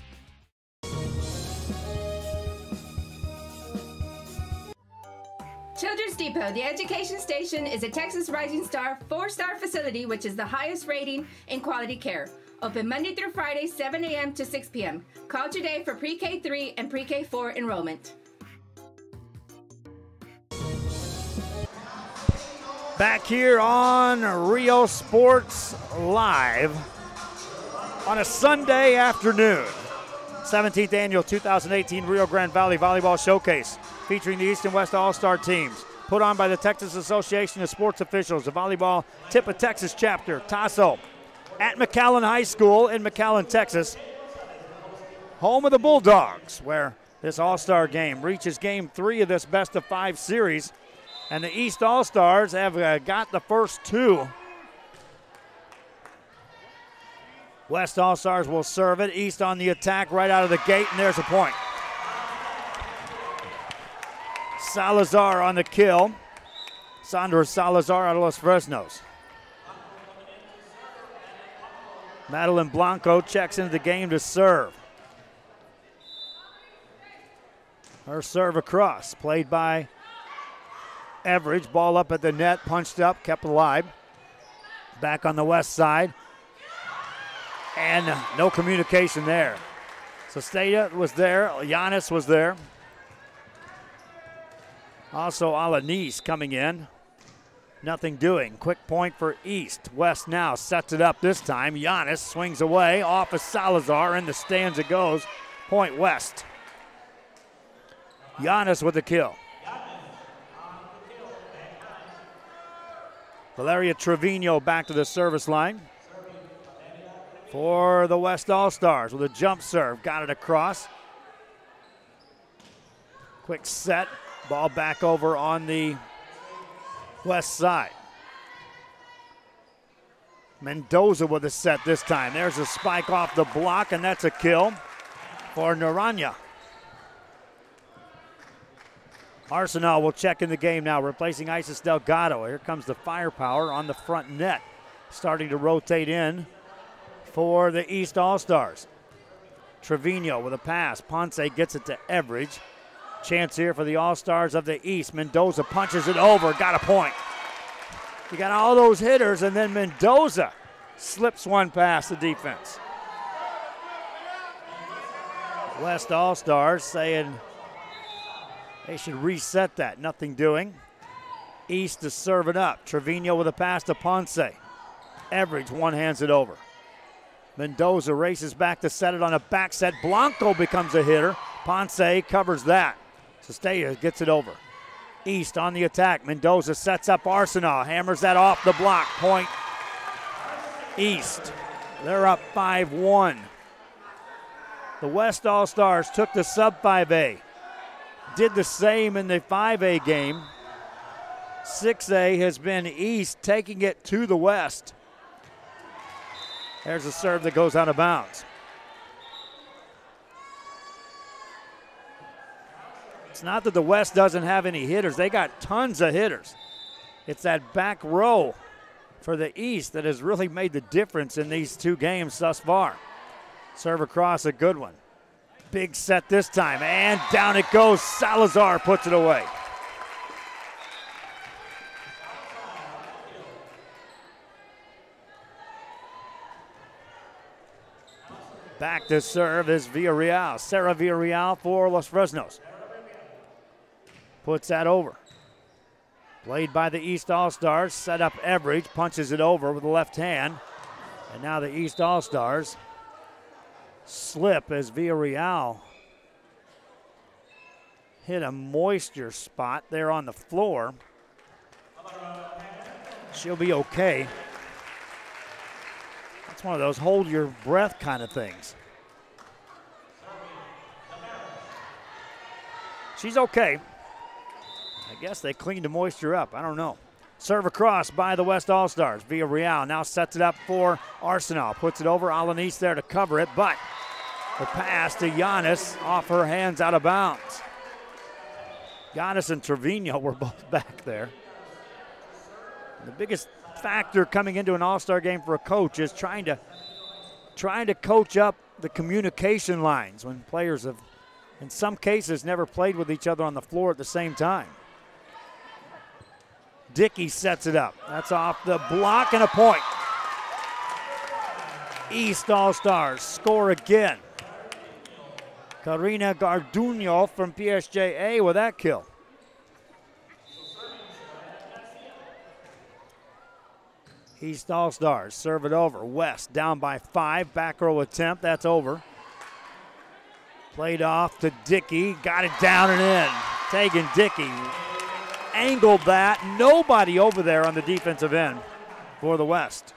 Texas Depot, the education station, is a Texas Rising Star 4-star facility, which is the highest rating in quality care. Open Monday through Friday, 7 a.m. to 6 p.m. Call today for pre-K 3 and pre-K 4 enrollment. Back here on Rio Sports Live on a Sunday afternoon. 17th Annual 2018 Rio Grande Valley Volleyball Showcase, featuring the East and West All-Star teams. Put on by the Texas Association of Sports Officials, the Volleyball Tip of Texas chapter, TASO, at McAllen High School in McAllen, Texas. Home of the Bulldogs, where this All-Star game reaches Game 3 of this best-of-5 series. And the East All-Stars have got the first two. West All-Stars will serve it. East on the attack right out of the gate, and there's a point. Salazar on the kill. Sandra Salazar out of Los Fresnos. Madeline Blanco checks into the game to serve. Her serve across, played by Everidge. Ball up at the net, punched up, kept alive. Back on the west side. And no communication there. Sesteda was there. Giannis was there. Also Alanis coming in. Nothing doing. Quick point for East. West now sets it up this time. Giannis swings away. Off of Salazar. In the stands it goes. Point West. Giannis with the kill. Valeria Trevino back to the service line for the West All-Stars with a jump serve. Got it across. Quick set. Ball back over on the west side. Mendoza with a set this time. There's a spike off the block, and that's a kill for Naranja. Arsenal will check in the game now, replacing Isis Delgado. Here comes the firepower on the front net, starting to rotate in for the East All-Stars. Trevino with a pass. Ponce gets it to Everidge. Chance here for the All-Stars of the East. Mendoza punches it over, got a point. You got all those hitters, and then Mendoza slips one past the defense. West All-Stars saying they should reset that. Nothing doing. East to serve it up. Trevino with a pass to Ponce. Everidge one-hands it over. Mendoza races back to set it on a back set. Blanco becomes a hitter. Ponce covers that. Sestella gets it over. East on the attack. Mendoza sets up Arsenal. Hammers that off the block. Point East. They're up 5-1. The West All-Stars took the sub-5A. Did the same in the 5A game. 6A has been East taking it to the West. There's a serve that goes out of bounds. It's not that the West doesn't have any hitters. They got tons of hitters. It's that back row for the East that has really made the difference in these two games thus far. Serve across, a good one. Big set this time, and down it goes. Salazar puts it away. Back to serve is Villarreal. Sarah Villarreal for Los Fresnos. Puts that over. Played by the East All-Stars. Set up Everidge. Punches it over with the left hand. And now the East All-Stars slip as Villarreal hit a moisture spot there on the floor. She'll be okay. That's one of those hold your breath kind of things. She's okay. I guess they cleaned the moisture up. I don't know. Serve across by the West All-Stars. Villarreal now sets it up for Arsenal. Puts it over. Alanis there to cover it, but the pass to Giannis off her hands out of bounds. Giannis and Trevino were both back there. The biggest factor coming into an All-Star game for a coach is trying to coach up the communication lines when players have, in some cases, never played with each other on the floor at the same time. Dickey sets it up. That's off the block and a point. East All-Stars score again. Karina Garduño from PSJA with that kill. East All-Stars serve it over. West down by 5. Back row attempt. That's over. Played off to Dickey. Got it down and in. Tegan Dickey angled that. Nobody over there on the defensive end for the West.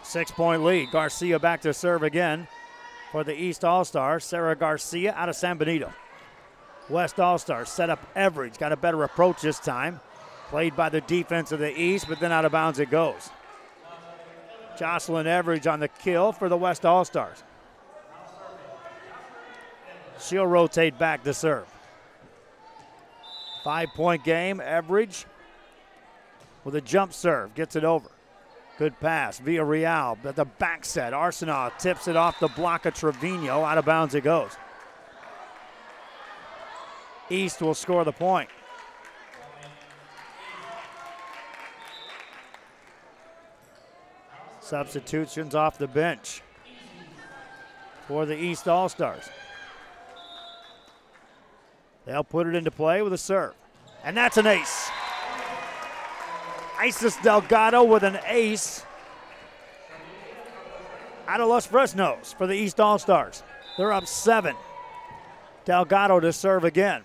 6-point lead. Garcia back to serve again for the East All-Stars. Sarah Garcia out of San Benito. West All-Stars set up Everidge. Got a better approach this time. Played by the defense of the East, but then out of bounds it goes. Jocelyn Everidge on the kill for the West All-Stars. She'll rotate back to serve. 5-point game. Everidge with a jump serve. Gets it over. Good pass. Villarreal at the back set. Arsenal tips it off the block of Trevino. Out of bounds it goes. East will score the point. Substitutions off the bench for the East All-Stars. They'll put it into play with a serve. And that's an ace. Isis Delgado with an ace out of Los Fresnos for the East All-Stars. They're up 7. Delgado to serve again.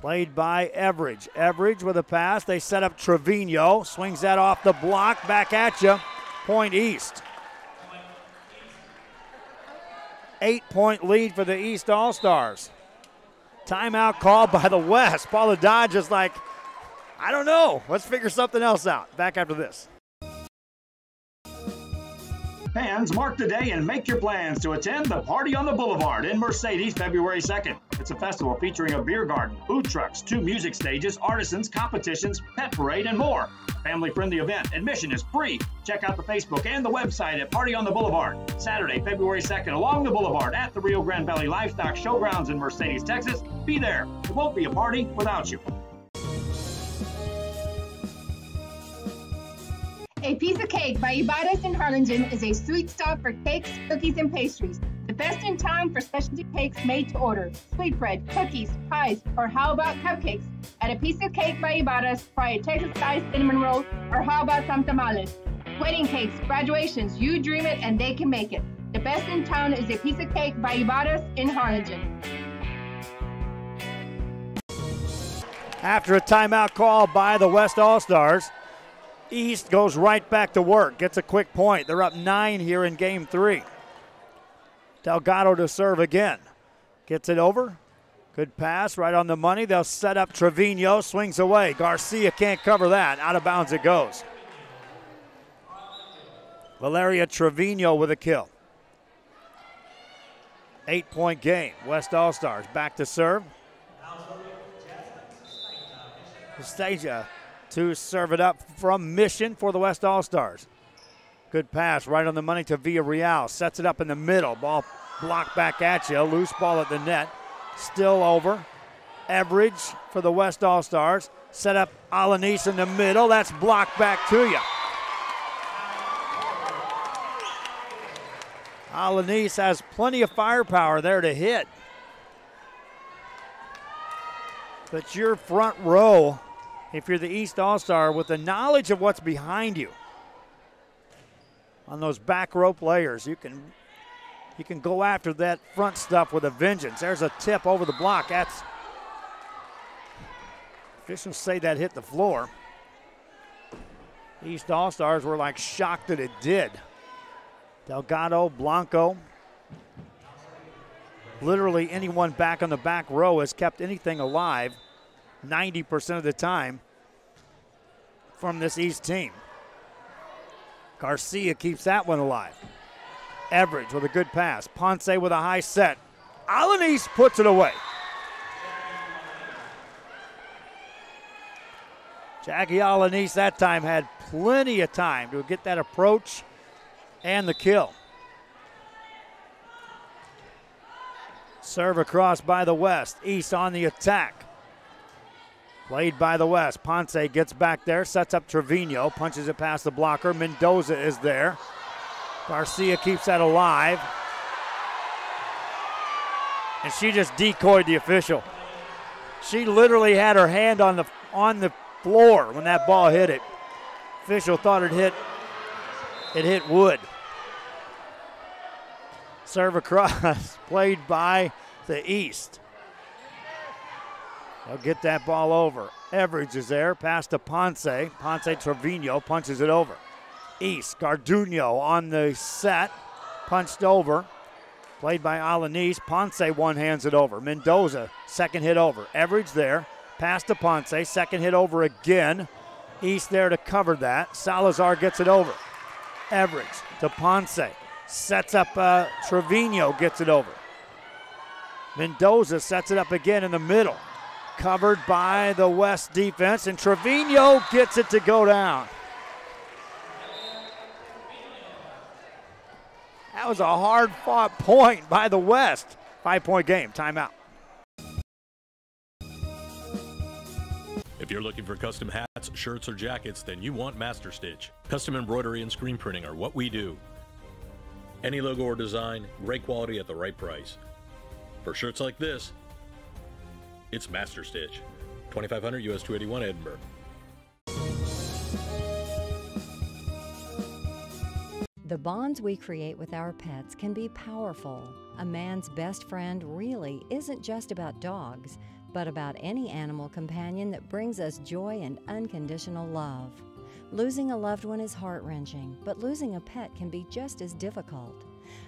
Played by Everidge. Everidge with a pass. They set up Trevino. Swings that off the block. Back at you. Point East. 8-point lead for the East All-Stars. Timeout called by the West. Paula Dodge is like, I don't know. Let's figure something else out. Back after this. Fans, mark the day and make your plans to attend the Party on the Boulevard in Mercedes February 2nd. It's a festival featuring a beer garden, food trucks, 2 music stages, artisans, competitions, pet parade, and more. Family-friendly event. Admission is free. Check out the Facebook and the website at Party on the Boulevard. Saturday, February 2nd, along the boulevard at the Rio Grande Valley Livestock Showgrounds in Mercedes, Texas. Be there. It won't be a party without you. A Piece of Cake by Ibarras in Harlingen is a sweet stop for cakes, cookies, and pastries. The best in town for specialty cakes made to order. Sweetbread, cookies, pies, or how about cupcakes? At A Piece of Cake by Ibarras, try a Texas-style cinnamon roll, or how about some tamales? Wedding cakes, graduations, you dream it and they can make it. The best in town is A Piece of Cake by Ibarras in Harlingen. After a timeout call by the West All-Stars, East goes right back to work, gets a quick point. They're up 9 here in game 3. Delgado to serve again. Gets it over. Good pass, right on the money. They'll set up Trevino, swings away. Garcia can't cover that. Out of bounds it goes. Valeria Trevino with a kill. 8-point game. West All-Stars back to serve. Estasia to serve it up from Mission for the West All-Stars. Good pass right on the money to Villarreal. Sets it up in the middle. Ball blocked back at you. Loose ball at the net. Still over. Everidge for the West All-Stars. Set up Alanis in the middle. That's blocked back to you. Alanis has plenty of firepower there to hit. But your front row, if you're the East All-Star, with the knowledge of what's behind you on those back row players, you can go after that front stuff with a vengeance. There's a tip over the block. That's, officials say that hit the floor. East All-Stars were like shocked that it did. Delgado, Blanco. Literally anyone back on the back row has kept anything alive 90% of the time from this East team. Garcia keeps that one alive. Everidge with a good pass. Ponce with a high set. Alanis puts it away. Jackie Alanis that time had plenty of time to get that approach and the kill. Serve across by the West. East on the attack. Played by the West. Ponce gets back there, sets up Trevino, punches it past the blocker. Mendoza is there. Garcia keeps that alive. And she just decoyed the official. She literally had her hand on the floor when that ball hit it. Official thought it hit wood. Serve across, played by the East. They'll get that ball over. Everidge is there, pass to Ponce. Ponce Trevino punches it over. East, Garduno on the set, punched over. Played by Alanis. Ponce one-hands it over. Mendoza, second hit over. Everidge there, pass to Ponce, second hit over again. East there to cover that. Salazar gets it over. Everidge to Ponce. Sets up Trevino, gets it over. Mendoza sets it up again in the middle. Covered by the West defense, and Trevino gets it to go down. That was a hard-fought point by the West. 5-point game, timeout. If you're looking for custom hats, shirts, or jackets, then you want Master Stitch. Custom embroidery and screen printing are what we do. Any logo or design, great quality at the right price. For shirts like this, it's Master Stitch. 2500 US 281 Edinburgh. The bonds we create with our pets can be powerful. A man's best friend really isn't just about dogs, but about any animal companion that brings us joy and unconditional love. Losing a loved one is heart-wrenching, but losing a pet can be just as difficult.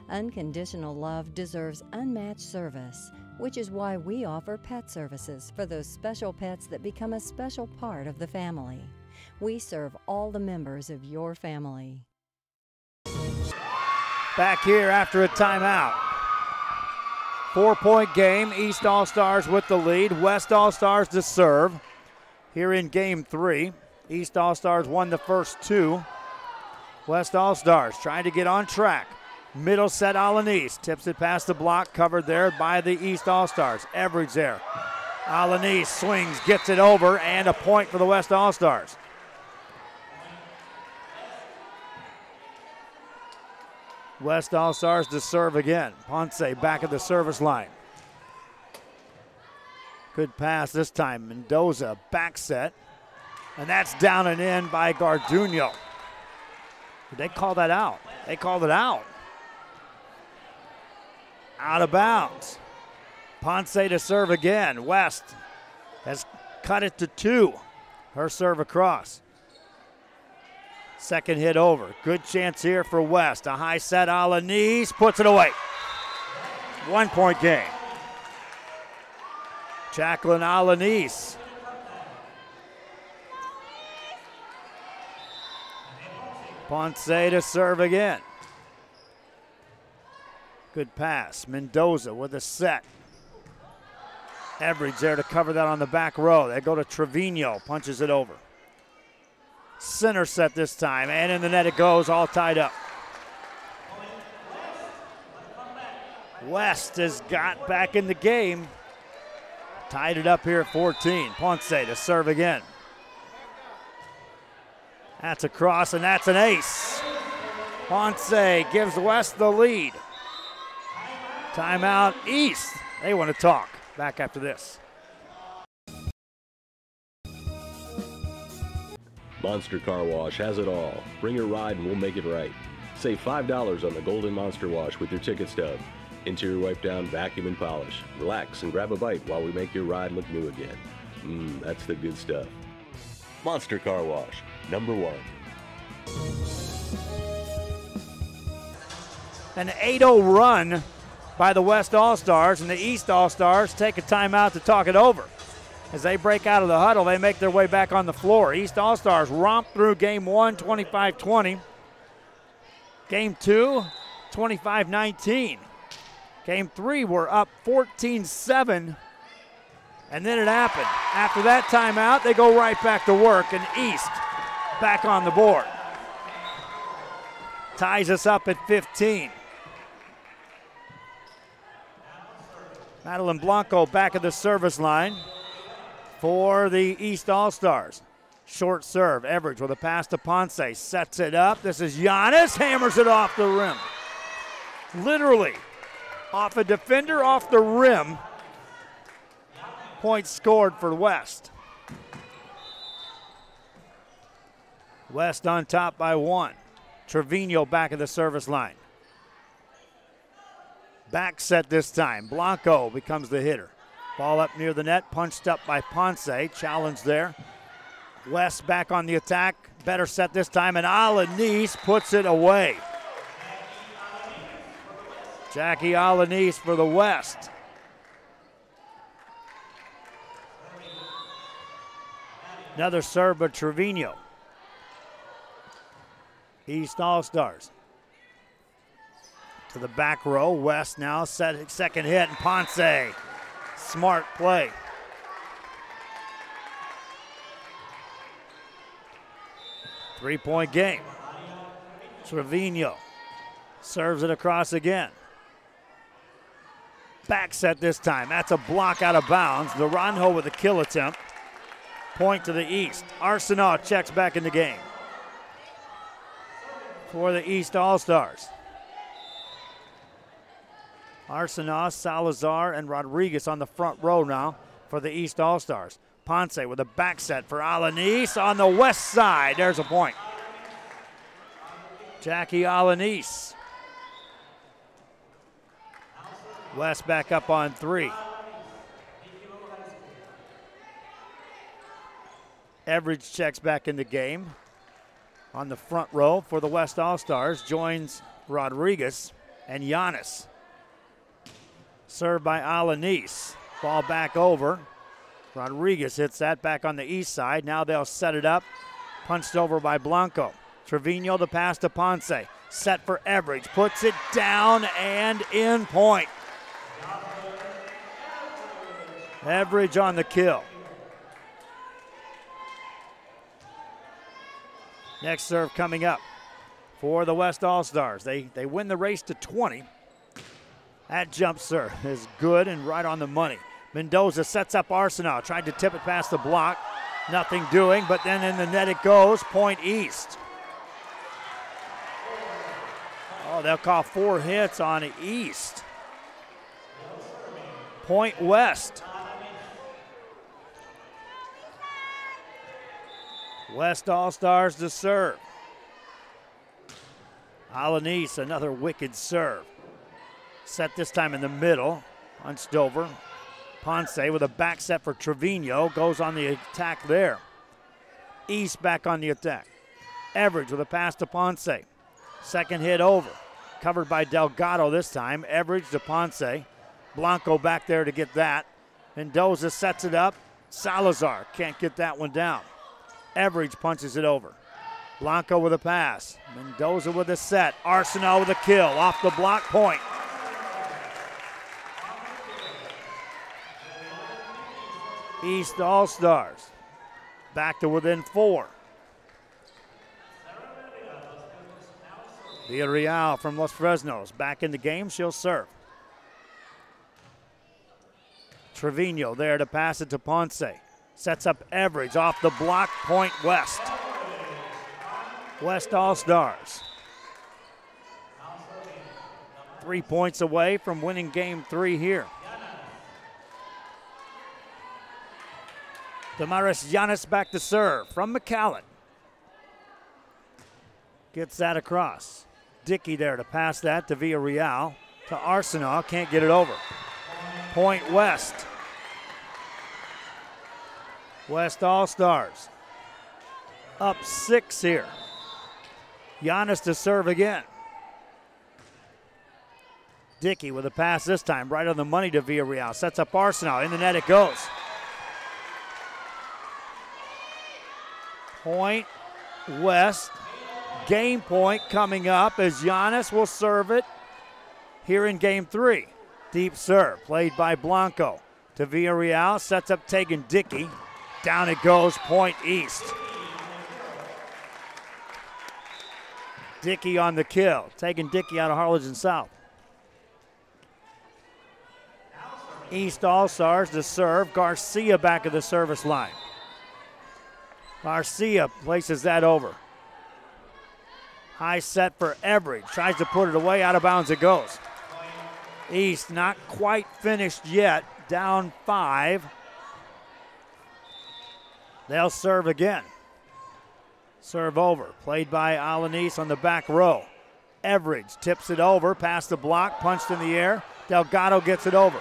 Unconditional love deserves unmatched service, which is why we offer pet services for those special pets that become a special part of the family. We serve all the members of your family. Back here after a timeout. 4-point game. East All-Stars with the lead. West All-Stars to serve. Here in game 3. East All-Stars won the first 2. West All-Stars trying to get on track. Middle set Alanis. Tips it past the block. Covered there by the East All-Stars. Everidge there. Alanis swings, gets it over, and a point for the West All-Stars. West All-Stars to serve again. Ponce back at the service line. Good pass this time. Mendoza back set. And that's down and in by Garduno. Did they call that out? They called it out. Out of bounds. Ponce to serve again. West has cut it to 2. Her serve across. Second hit over. Good chance here for West. A high set, Alanis puts it away. 1-point game. Jacqueline Alanis. Ponce to serve again. Good pass. Mendoza with a set. Everidge there to cover that on the back row. They go to Trevino. Punches it over. Center set this time, and in the net it goes, all tied up. West has got back in the game. Tied it up here at 14. Ponce to serve again. That's a cross, and that's an ace. Ponce gives West the lead. Timeout East. They want to talk. Back after this. Monster Car Wash has it all. Bring your ride and we'll make it right. Save $5 on the Golden Monster Wash with your ticket stub. Interior wipe down, vacuum and polish. Relax and grab a bite while we make your ride look new again. That's the good stuff. Monster Car Wash, #1. An 8-0 run by the West All-Stars, and the East All-Stars take a timeout to talk it over. As they break out of the huddle, they make their way back on the floor. East All-Stars romp through game 1, 25-20. Game 2, 25-19. Game 3, we're up 14-7. And then it happened. After that timeout, they go right back to work, and East back on the board. Ties us up at 15. Madeline Blanco back at the service line. for the East All-Stars. Short serve, Everidge with a pass to Ponce, sets it up. This is Giannis, hammers it off the rim. Literally, off a defender, off the rim. Point scored for West. West on top by 1. Trevino back at the service line. Back set this time. Blanco becomes the hitter. Ball up near the net, punched up by Ponce. Challenge there. West back on the attack. Better set this time, and Alanis puts it away. Jackie Alanis for the West. Another serve by Trevino. East All-Stars. To the back row. West now second hit, and Ponce. Smart play. Three-point game. Trevino serves it across again. Back set this time. That's a block out of bounds. Naranjo with a kill attempt. Point to the East. Arsenault checks back in the game for the East All-Stars. Arsenault, Salazar, and Rodriguez on the front row now for the East All-Stars. Ponce with a back set for Alanis on the west side. There's a point. Jackie Alanis. West back up on 3. Everidge checks back in the game. On the front row for the West All-Stars joins Rodriguez and Giannis. Served by Alanis. Ball back over. Rodriguez hits that back on the east side. Now they'll set it up. Punched over by Blanco. Trevino the pass to Ponce. Set for Everidge. Puts it down and in point. Everidge on the kill. Next serve coming up for the West All-Stars. They win the race to 20. That jump serve is good and right on the money. Mendoza sets up Arsenault. Tried to tip it past the block. Nothing doing, but then in the net it goes. Point East. Oh, they'll call 4 hits on East. Point West. West All-Stars to serve. Alanis, another wicked serve. Set this time in the middle. Punched over. Ponce with a back set for Trevino. Goes on the attack there. East back on the attack. Everidge with a pass to Ponce. Second hit over. Covered by Delgado this time. Everidge to Ponce. Blanco back there to get that. Mendoza sets it up. Salazar can't get that one down. Everidge punches it over. Blanco with a pass. Mendoza with a set. Arsenault with a kill. Off the block, point. East All-Stars back to within 4. Villarreal from Los Fresnos back in the game. She'll serve. Trevino there to pass it to Ponce. Sets up Everidge off the block, point West. West All-Stars. 3 points away from winning game 3 here. Damaris Giannis back to serve from McAllen. Gets that across. Dickey there to pass that to Villarreal. To Arsenault, can't get it over. Point West. West All-Stars. Up 6 here. Giannis to serve again. Dickey with a pass this time, right on the money to Villarreal. Sets up Arsenault. In the net it goes. Point West. Game point coming up as Giannis will serve it here in game 3. Deep serve played by Blanco to Villarreal. Sets up Tegan Dickey. Down it goes, point East. Dickey on the kill. Tegan Dickey out of Harlingen South. East All-Stars to serve. Garcia back at the service line. Garcia places that over. High set for Everidge. Tries to put it away. Out of bounds it goes. East not quite finished yet. Down 5. They'll serve again. Serve over. Played by Alanis on the back row. Everidge tips it over. Past the block. Punched in the air. Delgado gets it over.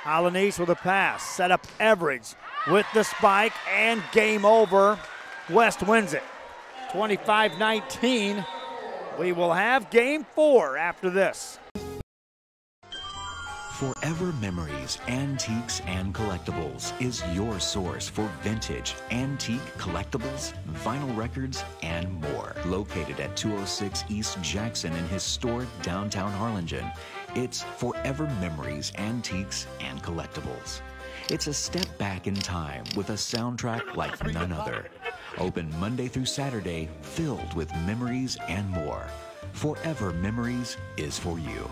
Alanis with a pass. Set up Everidge with the spike. And game over. West wins it. 25-19. We will have game 4 after this. Forever Memories, Antiques and Collectibles is your source for vintage, antique collectibles, vinyl records, and more. Located at 206 East Jackson in historic downtown Harlingen, it's Forever Memories, Antiques and Collectibles. It's a step back in time with a soundtrack like none other. Open Monday through Saturday, filled with memories and more. Forever Memories is for you.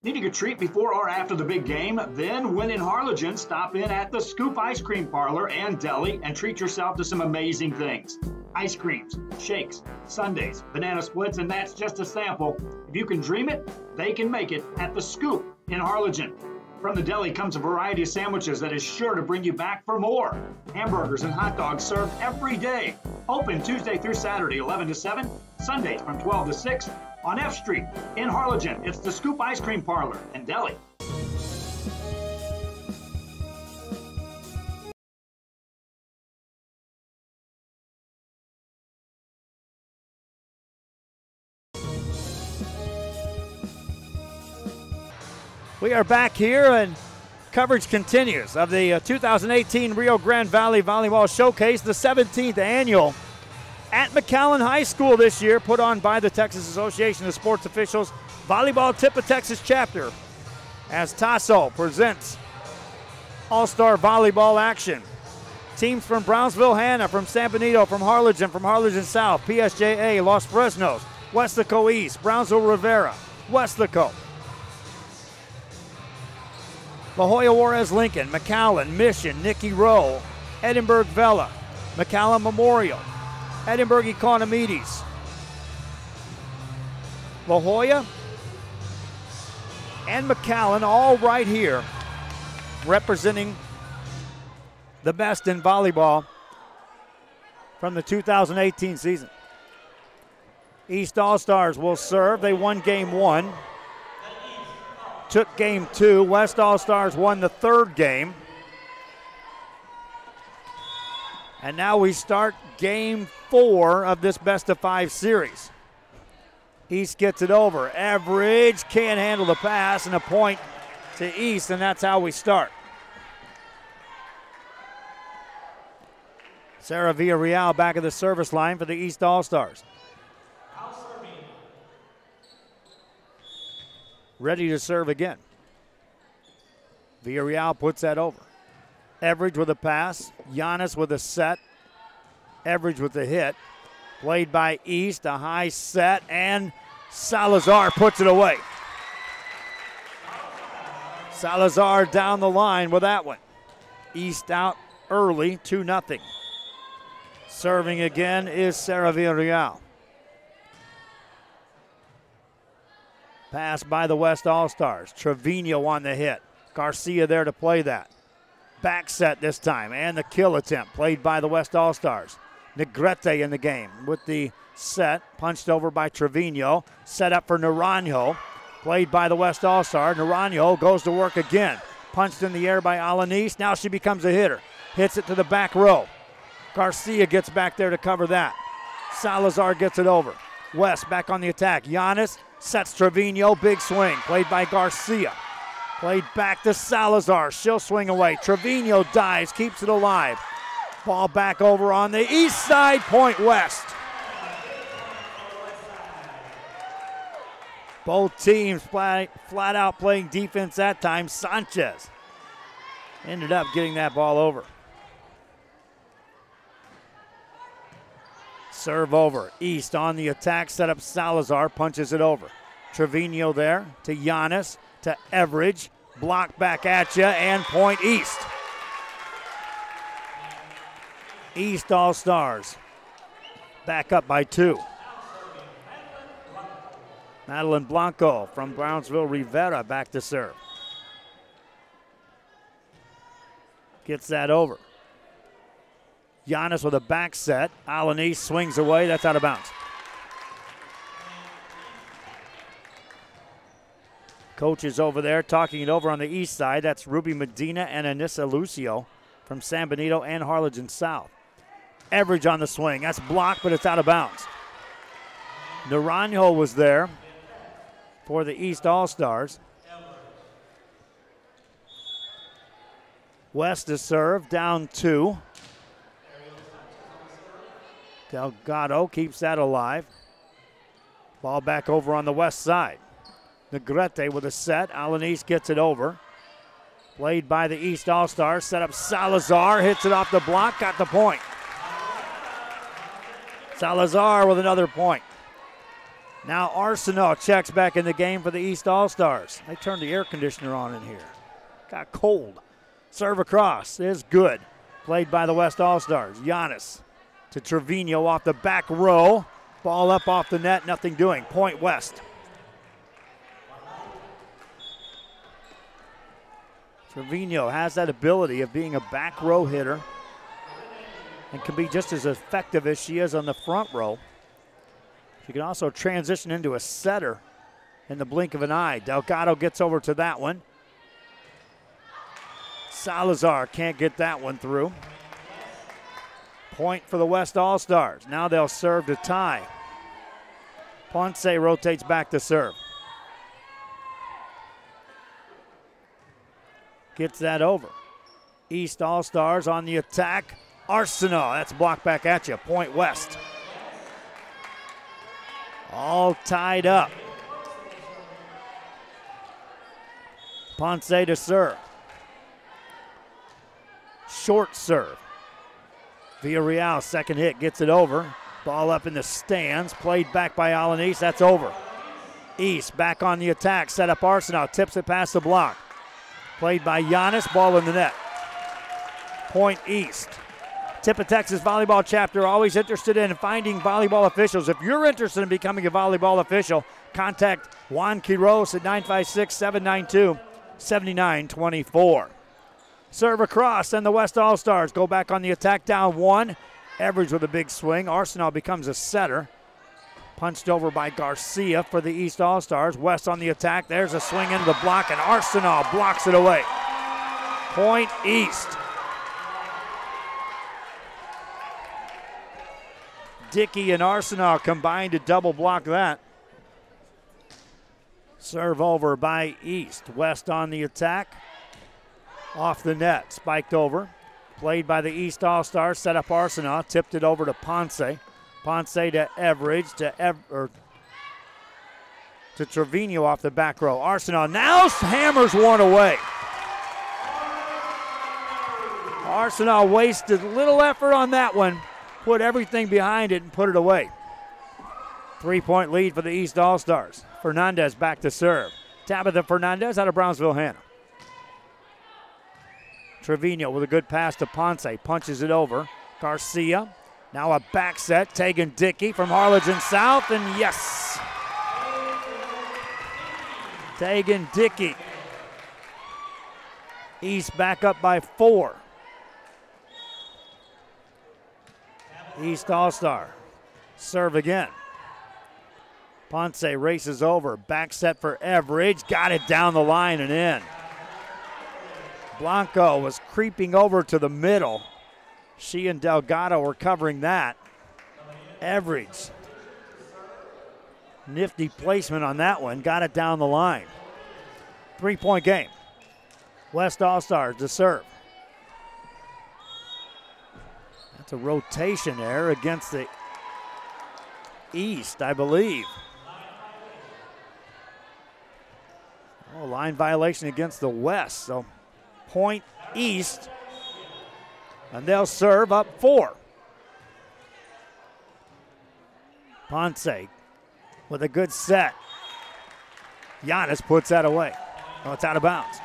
Needing a treat before or after the big game? Then, when in Harlingen, stop in at the Scoop Ice Cream Parlor and Deli and treat yourself to some amazing things. Ice creams, shakes, sundaes, banana splits, and that's just a sample. If you can dream it, they can make it at the Scoop in Harlingen. From the deli comes a variety of sandwiches that is sure to bring you back for more. Hamburgers and hot dogs served every day. Open Tuesday through Saturday, 11 to 7, Sundays from 12 to 6. On F Street in Harlingen, it's the Scoop Ice Cream Parlor and Deli. We are back here and coverage continues of the 2018 Rio Grande Valley Volleyball Showcase, the 17th annual at McAllen High School this year, put on by the Texas Association of Sports Officials Volleyball Tip of Texas chapter, as Tasso presents All-Star Volleyball action. Teams from Brownsville, Hanna, from San Benito, from Harlingen South, PSJA, Los Fresnos, Westlaco East, Brownsville Rivera, Westlaco, La Jolla Juarez Lincoln, McAllen, Mission, Nicky Rowe, Edinburgh Vela, McAllen Memorial, Edinburgh Economides, La Jolla, and McAllen, all right here representing the best in volleyball from the 2018 season. East All-Stars will serve. They won game 1, took game 2. West All-Stars won the 3rd game. And now we start game 4 of this best-of-5 series. East gets it over. Everidge can't handle the pass, and a point to East, and that's how we start. Sarah Villarreal back at the service line for the East All-Stars. Ready to serve again. Villarreal puts that over. Everidge with a pass. Giannis with a set. Everidge with the hit. Played by East, a high set, and Salazar puts it away. Salazar down the line with that one. East out early, 2-0. Serving again is Sarah Villarreal. Pass by the West All-Stars. Trevino on the hit. Garcia there to play that. Back set this time, and the kill attempt played by the West All-Stars. Negrete in the game with the set, punched over by Trevino. Set up for Naranjo, played by the West All-Star. Naranjo goes to work again. Punched in the air by Alanis. Now she becomes a hitter. Hits it to the back row. Garcia gets back there to cover that. Salazar gets it over. West back on the attack. Giannis sets Trevino. Big swing played by Garcia. Played back to Salazar. She'll swing away. Trevino dives, keeps it alive. Ball back over on the east side. Point West. Both teams flat out playing defense that time. Sanchez ended up getting that ball over. Serve over. East on the attack. Set up Salazar. Punches it over. Trevino there to Giannis, to Everidge. Block back at you, and point East. East All-Stars back up by 2. Madeline Blanco from Brownsville Rivera back to serve. Gets that over. Giannis with a back set. Alanis swings away. That's out of bounds. Coach is over there talking it over on the east side. That's Ruby Medina and Anissa Lucio from San Benito and Harlingen South. Everidge on the swing. That's blocked, but it's out of bounds. Naranjo was there for the East All-Stars. West to serve, down 2. Delgado keeps that alive. Ball back over on the west side. Negrete with a set. Alanis gets it over. Played by the East All-Stars. Set up Salazar. Hits it off the block. Got the point. Salazar with another point. Now Arsenal checks back in the game for the East All-Stars. They turned the air conditioner on in here. Got cold. Serve across is good. Played by the West All-Stars. Giannis to Trevino off the back row. Ball up off the net. Nothing doing. Point West. Trevino has that ability of being a back row hitter and can be just as effective as she is on the front row. She can also transition into a setter in the blink of an eye. Delgado gets over to that one. Salazar can't get that one through. Point for the West All-Stars. Now they'll serve to tie. Ponce rotates back to serve. Gets that over. East All-Stars on the attack. Arsenal, that's blocked back at you. Point West. All tied up. Ponce to serve. Short serve. Villarreal, second hit, gets it over. Ball up in the stands. Played back by Alanis. That's over. East back on the attack. Set up Arsenal. Tips it past the block. Played by Giannis. Ball in the net. Point East. Tip of Texas Volleyball Chapter, always interested in finding volleyball officials. If you're interested in becoming a volleyball official, contact Juan Quiroz at 956-792-7924. Serve across, and the West All-Stars go back on the attack, down 1. Everidge with a big swing. Arsenal becomes a setter. Punched over by Garcia for the East All-Stars. West on the attack. There's a swing into the block, and Arsenal blocks it away. Point East. Dickey and Arsenal combined to double block that. Serve over by East. West on the attack. Off the net. Spiked over. Played by the East All-Stars. Set up Arsenal. Tipped it over to Ponce. Ponce to Everidge. To Trevino off the back row. Arsenal now hammers one away. Arsenal wasted little effort on that one. Put everything behind it and put it away. 3-point lead for the East All-Stars. Fernandez back to serve. Tabitha Fernandez out of Brownsville, Hannah. Trevino with a good pass to Ponce. Punches it over. Garcia. Now a back set. Tegan Dickey from Harlingen South. And yes. Tegan Dickey. East back up by 4. East All-Star. Serve again. Ponce races over. Back set for Everidge. Got it down the line and in. Blanco was creeping over to the middle. She and Delgado were covering that. Everidge. Nifty placement on that one. Got it down the line. 3-point game. West All-Stars to serve. That's a rotation there against the East, I believe. Oh, line violation against the West. So point East. And they'll serve up 4. Ponce with a good set. Giannis puts that away. Oh, it's out of bounds.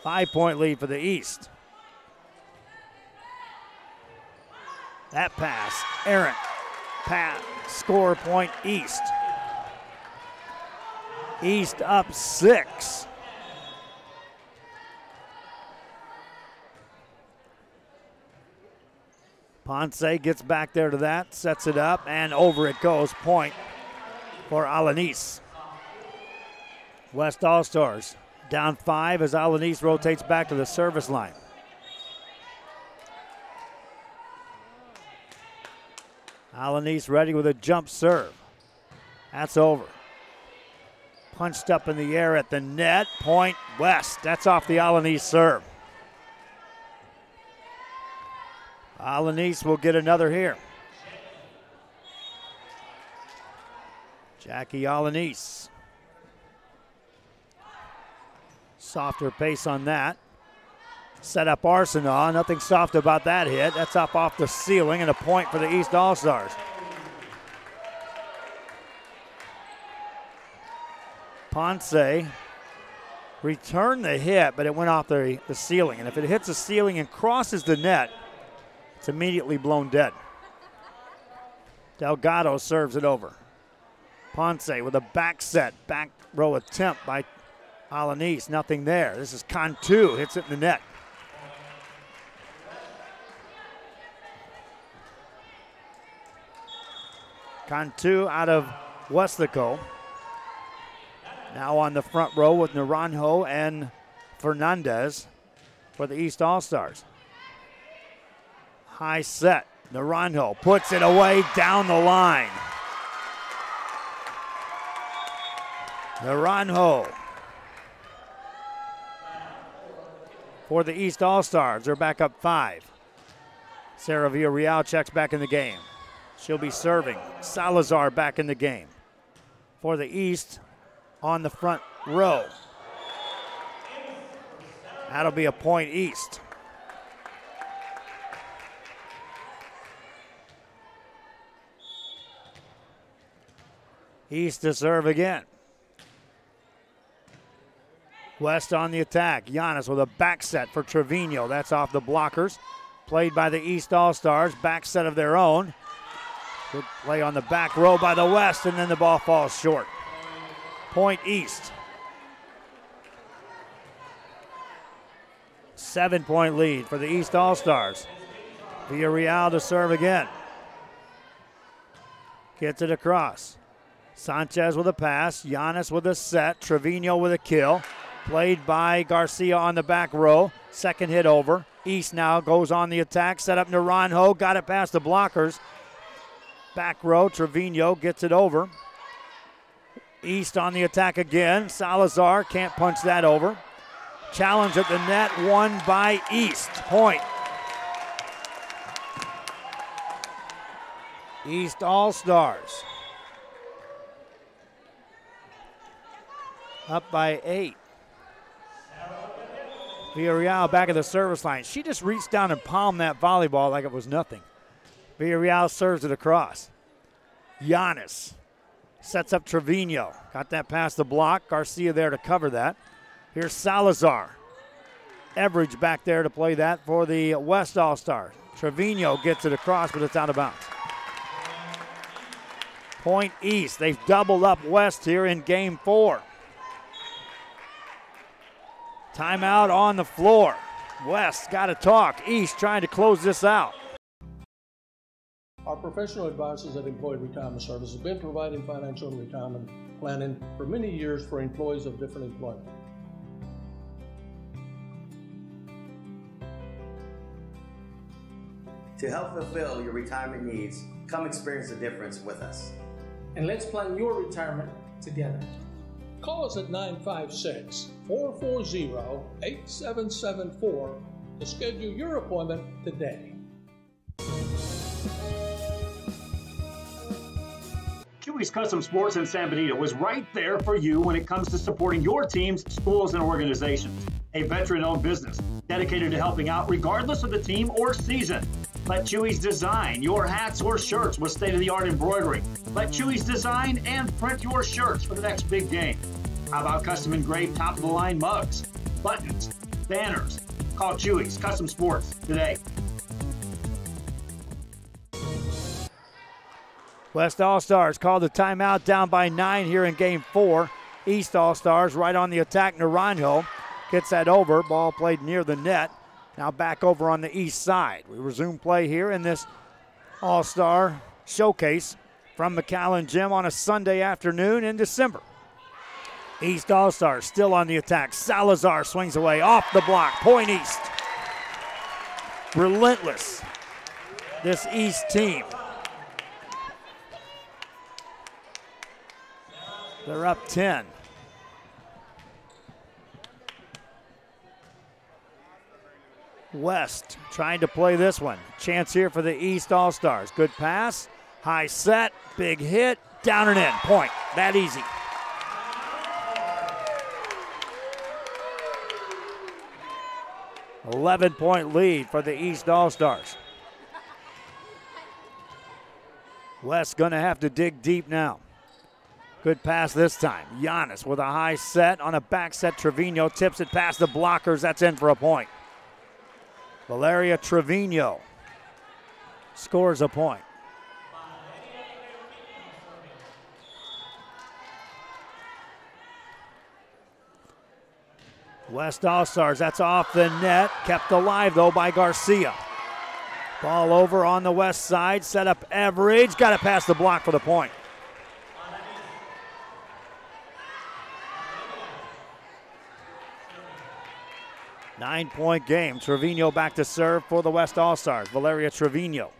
5-point lead for the East. That pass, errant. Pass, score point East. East up 6. Ponce gets back there to that, sets it up, and over it goes. Point for Alanis. West All-Stars down 5 as Alanis rotates back to the service line. Alanis ready with a jump serve. That's over. Punched up in the air at the net. Point West. That's off the Alanis serve. Alanis will get another here. Jackie Alanis. Softer pace on that. Set up Arsenault. Nothing soft about that hit. That's up off the ceiling and a point for the East All-Stars. Ponce returned the hit, but it went off the ceiling. And if it hits the ceiling and crosses the net, it's immediately blown dead. Delgado serves it over. Ponce with a back set, back row attempt by Alanis. Nothing there. This is Cantu, hits it in the net. Cantu out of Westlaco. Now on the front row with Naranjo and Fernandez for the East All-Stars. High set. Naranjo puts it away down the line. Naranjo for the East All-Stars. They're back up 5. Sarah Villarreal checks back in the game. She'll be serving. Salazar back in the game. For the East on the front row. That'll be a point East. East to serve again. West on the attack. Giannis with a back set for Trevino. That's off the blockers. Played by the East All-Stars. Back set of their own. Good play on the back row by the West, and then the ball falls short. Point East. 7-point lead for the East All-Stars. Villarreal to serve again. Gets it across. Sanchez with a pass. Giannis with a set. Trevino with a kill. Played by Garcia on the back row. Second hit over. East now goes on the attack. Set up Naranjo. Got it past the blockers. Back row. Trevino gets it over. East on the attack again. Salazar can't punch that over. Challenge at the net. Won by East. Point. East All-Stars. Up by 8. Villarreal back at the service line. She just reached down and palmed that volleyball like it was nothing. Villarreal serves it across. Giannis sets up Trevino. Got that past the block. Garcia there to cover that. Here's Salazar. Everidge back there to play that for the West All-Stars. Trevino gets it across, but it's out of bounds. Point East. They've doubled up West here in Game 4. Timeout on the floor. West got to talk. East trying to close this out. Our professional advisors at Employee Retirement Services have been providing financial and retirement planning for many years for employees of different employment. To help fulfill your retirement needs, come experience the difference with us. And let's plan your retirement together. Call us at 956-440-8774 to schedule your appointment today. Chewy's Custom Sports in San Benito is right there for you when it comes to supporting your teams, schools, and organizations. a veteran-owned business dedicated to helping out regardless of the team or season. Let Chewy's design your hats or shirts with state-of-the-art embroidery. Let Chewy's design and print your shirts for the next big game. How about custom engraved top-of-the-line mugs, buttons, banners? Call Chewy's Custom Sports today. West All-Stars called the timeout, down by 9 here in Game 4. East All-Stars right on the attack. Naranjo gets that over. Ball played near the net. Now back over on the east side. We resume play here in this All-Star Showcase from McAllen Gym on a Sunday afternoon in December. East All-Stars still on the attack. Salazar swings away off the block. Point East. Relentless, this East team. They're up 10. West trying to play this one. Chance here for the East All-Stars. Good pass, high set, big hit, down and in. Point. That easy. – 11-point lead for the East All-Stars. West going to have to dig deep now. Good pass this time. Giannis with a high set on a back set. Trevino tips it past the blockers. That's in for a point. Valeria Trevino scores a point. West All-Stars, that's off the net. Kept alive, though, by Garcia. Ball over on the west side. Set up Average. Got to pass the block for the point. Nine-point game. Trevino back to serve for the West All-Stars. Valeria Trevino.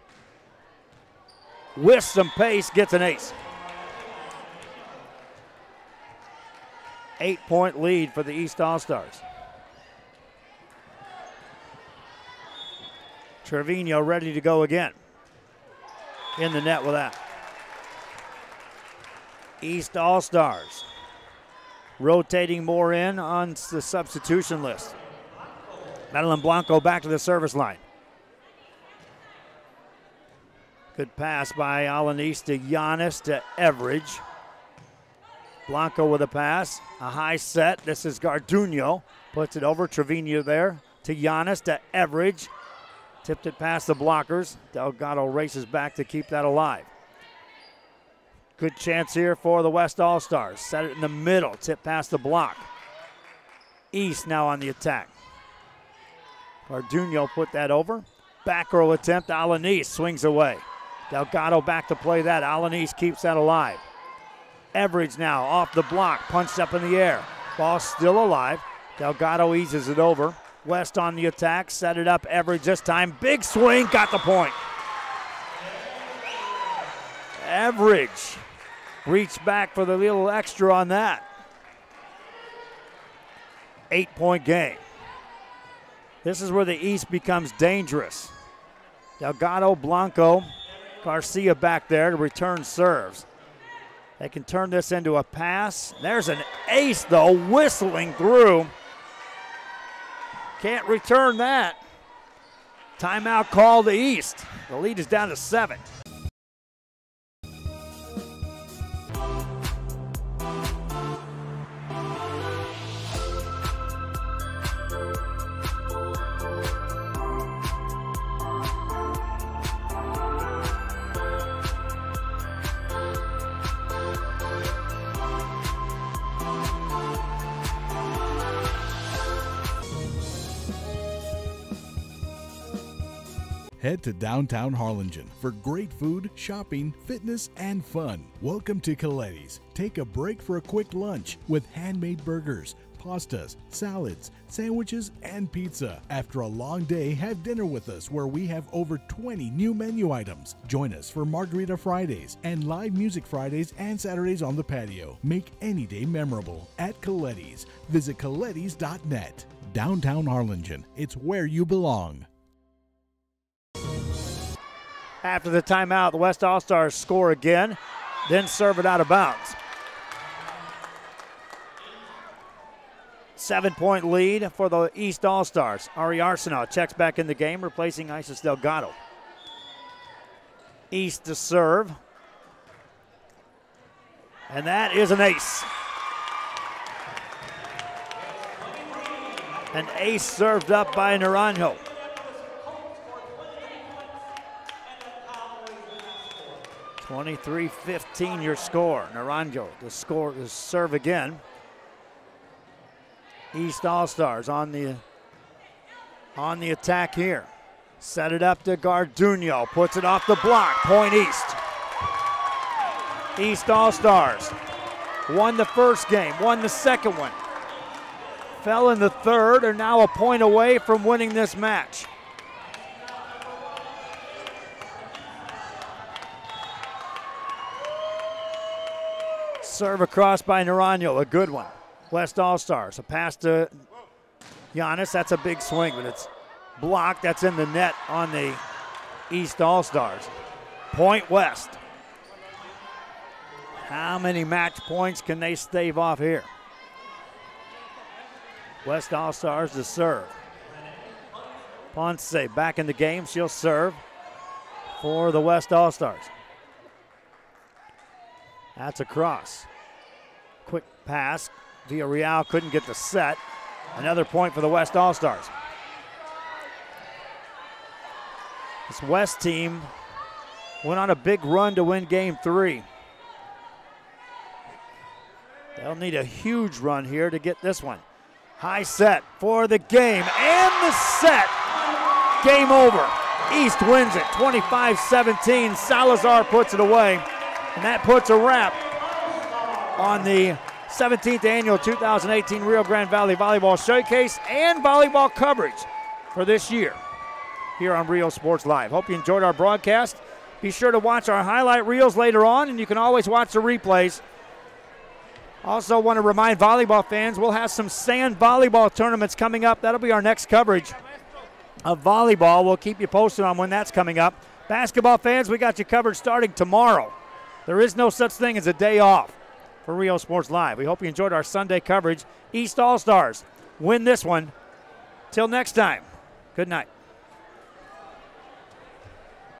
With some pace, gets an ace. 8-point lead for the East All-Stars. Trevino ready to go again. In the net with that. East All-Stars rotating more in on the substitution list. Madeline Blanco back to the service line. Good pass by Alanis to Giannis to Everidge. Blanco with a pass, a high set. This is Garduno. Puts it over. Trevino there to Giannis to Everidge. Tipped it past the blockers. Delgado races back to keep that alive. Good chance here for the West All-Stars. Set it in the middle. Tip past the block. East now on the attack. Garduno put that over. Back row attempt. Alanis swings away. Delgado back to play that. Alanis keeps that alive. Everidge now off the block. Punched up in the air. Ball still alive. Delgado eases it over. West on the attack. Set it up. Everidge this time. Big swing. Got the point. Everidge reached back for the little extra on that. 8-point game. This is where the East becomes dangerous. Delgado, Blanco, Garcia back there to return serves. They can turn this into a pass. There's an ace, though, whistling through. Can't return that. Timeout call to East. The lead is down to 7. Head to downtown Harlingen for great food, shopping, fitness, and fun. Welcome to Coletti's. Take a break for a quick lunch with handmade burgers, pastas, salads, sandwiches, and pizza. After a long day, have dinner with us where we have over 20 new menu items. Join us for Margarita Fridays and live music Fridays and Saturdays on the patio. Make any day memorable at Coletti's. Visit colettis.net. Downtown Harlingen. It's where you belong. After the timeout, the West All-Stars score again, then serve it out of bounds. 7-point lead for the East All-Stars. Ari Arsenault checks back in the game, replacing Isis Delgado. East to serve. And that is an ace. An ace served up by Naranjo. (23-15) your score. Naranjo to serve again. East All-Stars on the attack here. Set it up to Garduno. Puts it off the block. Point East. East All-Stars won the first game, won the second one. Fell in the third, are now a point away from winning this match. Serve across by Naranjo, a good one. West All-Stars, a pass to Giannis. That's a big swing, but it's blocked. That's in the net on the East All-Stars. Point West. How many match points can they stave off here? West All-Stars to serve. Ponce back in the game. She'll serve for the West All-Stars. That's a cross. Quick pass. Villarreal couldn't get the set. Another point for the West All-Stars. This West team went on a big run to win Game 3. They'll need a huge run here to get this one. High set for the game, and the set. Game over. East wins it, 25-17. Salazar puts it away, and that puts a wrap on the 17th annual 2018 Rio Grande Valley Volleyball Showcase and volleyball coverage for this year here on Rio Sports Live. Hope you enjoyed our broadcast. Be sure to watch our highlight reels later on, and you can always watch the replays. Also want to remind volleyball fans, we'll have some sand volleyball tournaments coming up. That'll be our next coverage of volleyball. We'll keep you posted on when that's coming up. Basketball fans, we got you covered starting tomorrow. There is no such thing as a day off for Rio Sports Live. We hope you enjoyed our Sunday coverage. East All-Stars win this one. Till next time, good night.